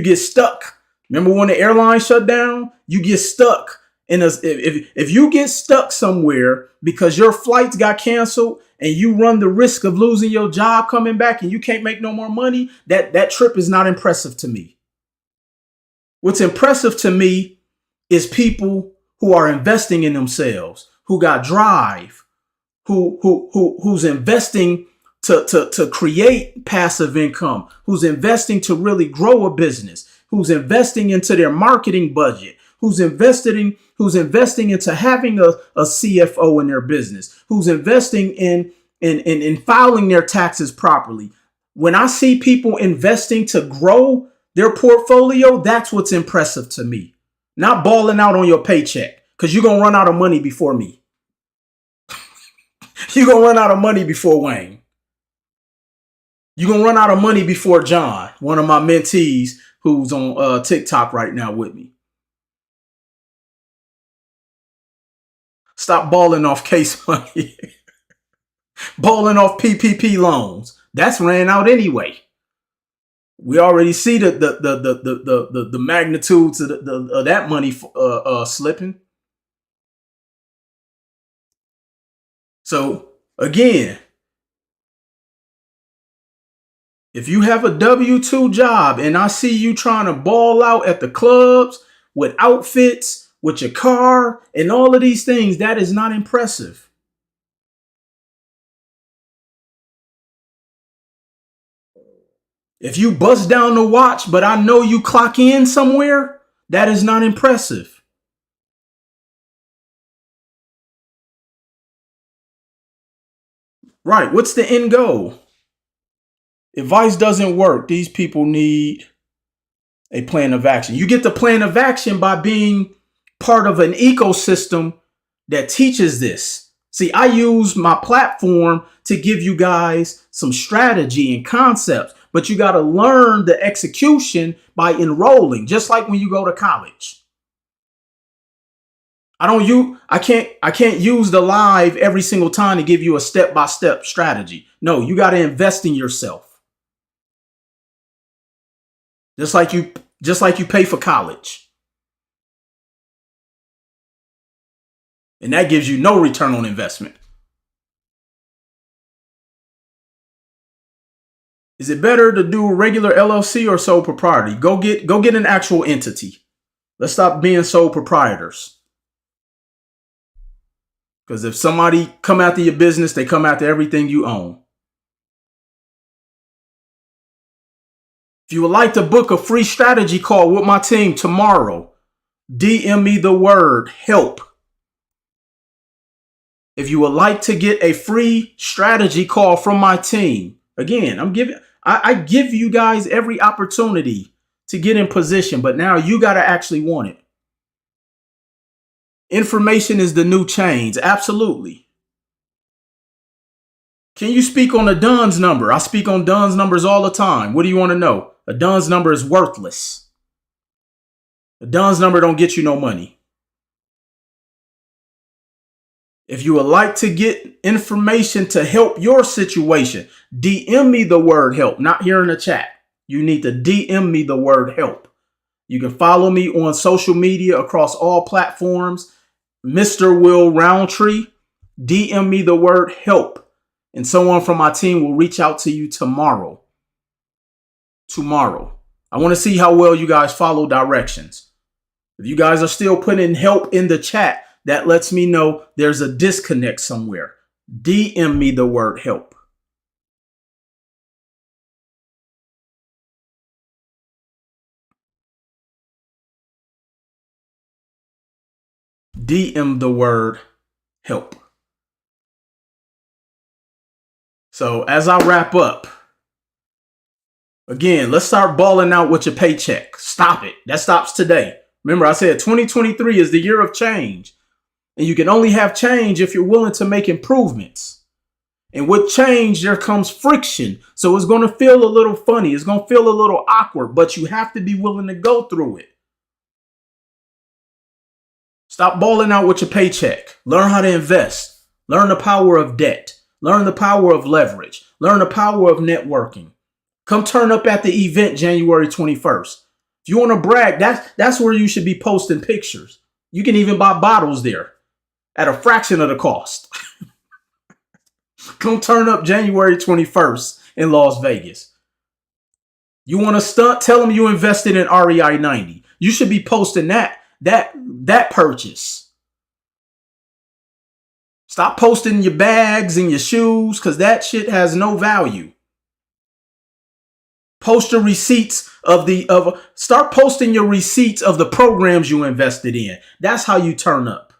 get stuck, remember when the airline shut down? You get stuck. If you get stuck somewhere because your flights got canceled and you run the risk of losing your job coming back and you can't make no more money, that trip is not impressive to me. What's impressive to me is people who are investing in themselves, who got drive, who's investing to create passive income, who's investing to really grow a business, who's investing into their marketing budget, who's investing into having a CFO in their business, who's investing in filing their taxes properly. When I see people investing to grow their portfolio, that's what's impressive to me. Not balling out on your paycheck, because you're going to run out of money before me. You're going to run out of money before Wayne. You're going to run out of money before John, one of my mentees who's on TikTok right now with me. Stop balling off case money. Balling off PPP loans. That's ran out anyway. We already see the magnitudes of that money slipping. So again, if you have a W-2 job and I see you trying to ball out at the clubs with outfits, with your car and all of these things, that is not impressive. If you bust down the watch, but I know you clock in somewhere, that is not impressive. Right. What's the end goal? If Vice doesn't work, these people need a plan of action. You get the plan of action by being part of an ecosystem that teaches this. See, I use my platform to give you guys some strategy and concepts, but you got to learn the execution by enrolling, just like when you go to college. I can't use the live every single time to give you a step-by-step strategy. No, you got to invest in yourself. Just like you pay for college. And that gives you no return on investment. Is it better to do a regular LLC or sole proprietor? Go get an actual entity. Let's stop being sole proprietors. Because if somebody come after your business, they come after everything you own. If you would like to book a free strategy call with my team tomorrow, DM me the word help. If you would like to get a free strategy call from my team, again, I give you guys every opportunity to get in position, but now you got to actually want it. Information is the new change. Absolutely. Can you speak on a DUNS number? I speak on DUNS numbers all the time. What do you want to know? A DUNS number is worthless. A DUNS number don't get you no money. If you would like to get information to help your situation, DM me the word help, not here in the chat. You need to DM me the word help. You can follow me on social media across all platforms. Mr. Will Roundtree. DM me the word help, and someone from my team will reach out to you tomorrow. I want to see how well you guys follow directions. If you guys are still putting help in the chat, that lets me know there's a disconnect somewhere. DM me the word help. DM the word help. So as I wrap up, again, let's start balling out with your paycheck. Stop it. That stops today. Remember, I said 2023 is the year of change. And you can only have change if you're willing to make improvements. And with change, there comes friction. So it's going to feel a little funny. It's going to feel a little awkward, but you have to be willing to go through it. Stop balling out with your paycheck. Learn how to invest. Learn the power of debt. Learn the power of leverage. Learn the power of networking. Come turn up at the event January 21st. If you want to brag, that's where you should be posting pictures. You can even buy bottles there at a fraction of the cost. Come turn up January 21st in Las Vegas. You want to stunt? Tell them you invested in REI 90. You should be posting that purchase. Stop posting your bags and your shoes because that shit has no value. Post your receipts start posting your receipts of the programs you invested in. That's how you turn up.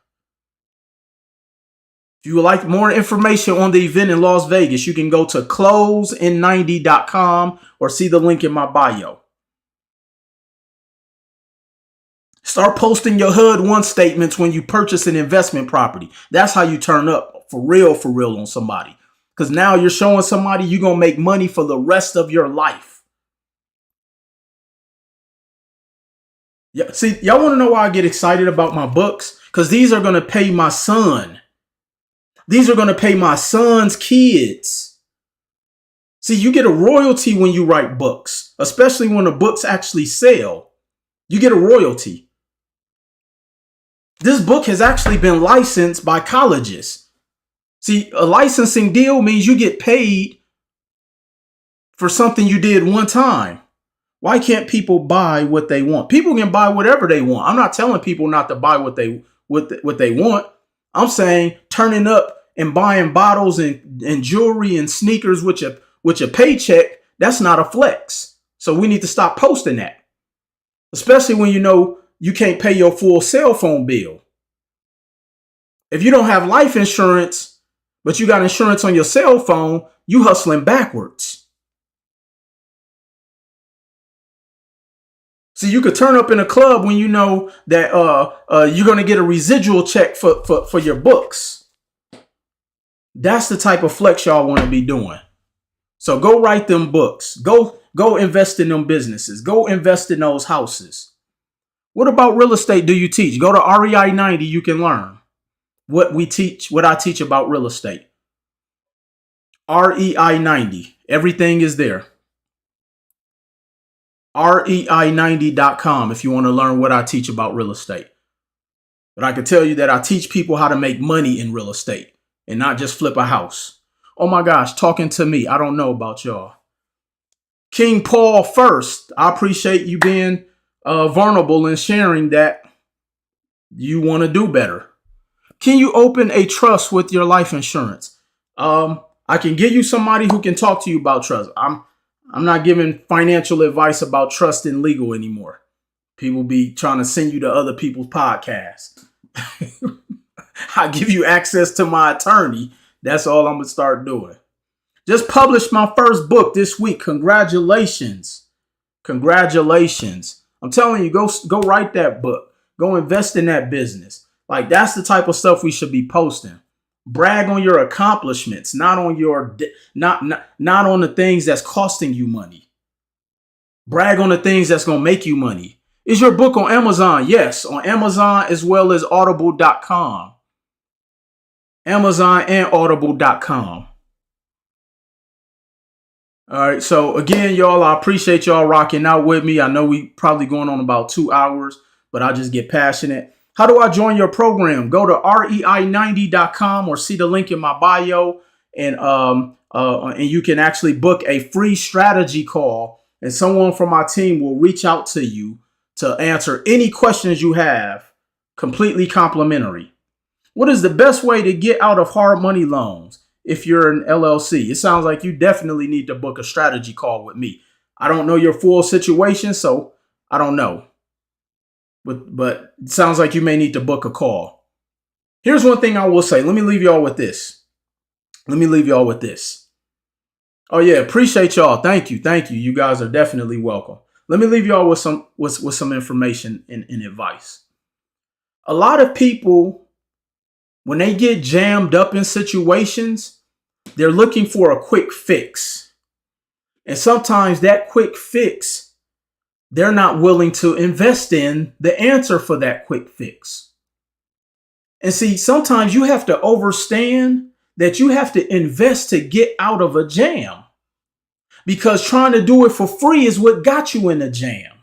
If you would like more information on the event in Las Vegas, you can go to closein90.com or see the link in my bio. Start posting your HUD 1 statements when you purchase an investment property. That's how you turn up for real on somebody. Because now you're showing somebody you're going to make money for the rest of your life. Yeah, see, y'all want to know why I get excited about my books? Because these are going to pay my son. These are going to pay my son's kids. See, you get a royalty when you write books, especially when the books actually sell. You get a royalty. This book has actually been licensed by colleges. See, a licensing deal means you get paid for something you did one time. Why can't people buy what they want? People can buy whatever they want. I'm not telling people not to buy what they want. I'm saying turning up and buying bottles and jewelry and sneakers with your paycheck, that's not a flex. So we need to stop posting that. Especially when you know you can't pay your full cell phone bill. If you don't have life insurance, but you got insurance on your cell phone, you hustling backwards. See, you could turn up in a club when you know that you're going to get a residual check for your books. That's the type of flex y'all want to be doing. So go write them books. Go invest in them businesses. Go invest in those houses. What about real estate do you teach? Go to REI 90. You can learn what we teach, what I teach about real estate. REI 90. Everything is there. REI90.com if you want to learn what I teach about real estate. But I can tell you that I teach people how to make money in real estate and not just flip a house. Oh my gosh, talking to me. I don't know about y'all. King Paul first. I appreciate you being vulnerable and sharing that you want to do better. Can you open a trust with your life insurance? I can give you somebody who can talk to you about trust. I'm not giving financial advice about trust and legal anymore. People be trying to send you to other people's podcasts. I give you access to my attorney. That's all I'm going to start doing. Just published my first book this week. Congratulations. Congratulations. I'm telling you, go write that book. Go invest in that business. Like, that's the type of stuff we should be posting. Brag on your accomplishments, not on your not on the things that's costing you money. Brag on the things that's going to make you money. Is your book on Amazon? Yes, on Amazon as well as audible.com. Amazon and audible.com. All right. So again, y'all, I appreciate y'all rocking out with me. I know we probably going on about 2 hours, but I just get passionate. How do I join your program? Go to rei90.com or see the link in my bio, and you can actually book a free strategy call, and someone from my team will reach out to you to answer any questions you have, completely complimentary. What is the best way to get out of hard money loans if you're an LLC? It sounds like you definitely need to book a strategy call with me. I don't know your full situation, so I don't know. But it sounds like you may need to book a call. Here's one thing I will say. Let me leave y'all with this. Oh yeah, appreciate y'all. Thank you. You guys are definitely welcome. Let me leave y'all with some information and advice. A lot of people, when they get jammed up in situations, they're looking for a quick fix. And sometimes that quick fix, they're not willing to invest in the answer for that quick fix. And see, sometimes you have to understand that you have to invest to get out of a jam, because trying to do it for free is what got you in the jam.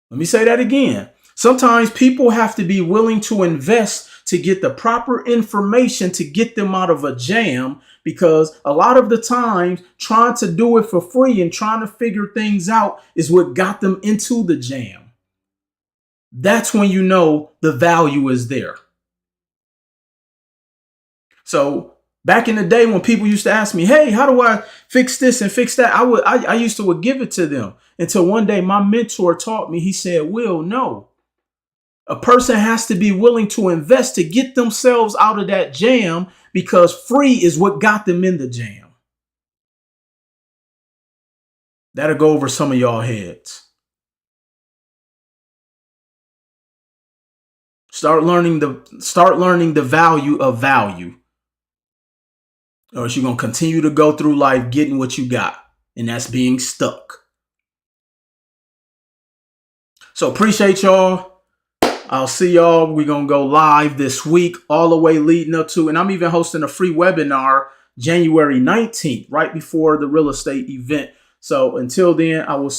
Let me say that again. Sometimes people have to be willing to invest to get the proper information to get them out of a jam, because a lot of the times trying to do it for free and trying to figure things out is what got them into the jam. That's when you know the value is there. So back in the day when people used to ask me, hey, how do I fix this and fix that? I used to give it to them until one day my mentor taught me. He said, Will, no. A person has to be willing to invest to get themselves out of that jam, because free is what got them in the jam. That'll go over some of y'all heads. Start learning the value of value, or else you're going to continue to go through life getting what you got, and that's being stuck. So appreciate y'all. I'll see y'all. We're going to go live this week, all the way leading up to, and I'm even hosting a free webinar January 19th, right before the real estate event. So until then, I will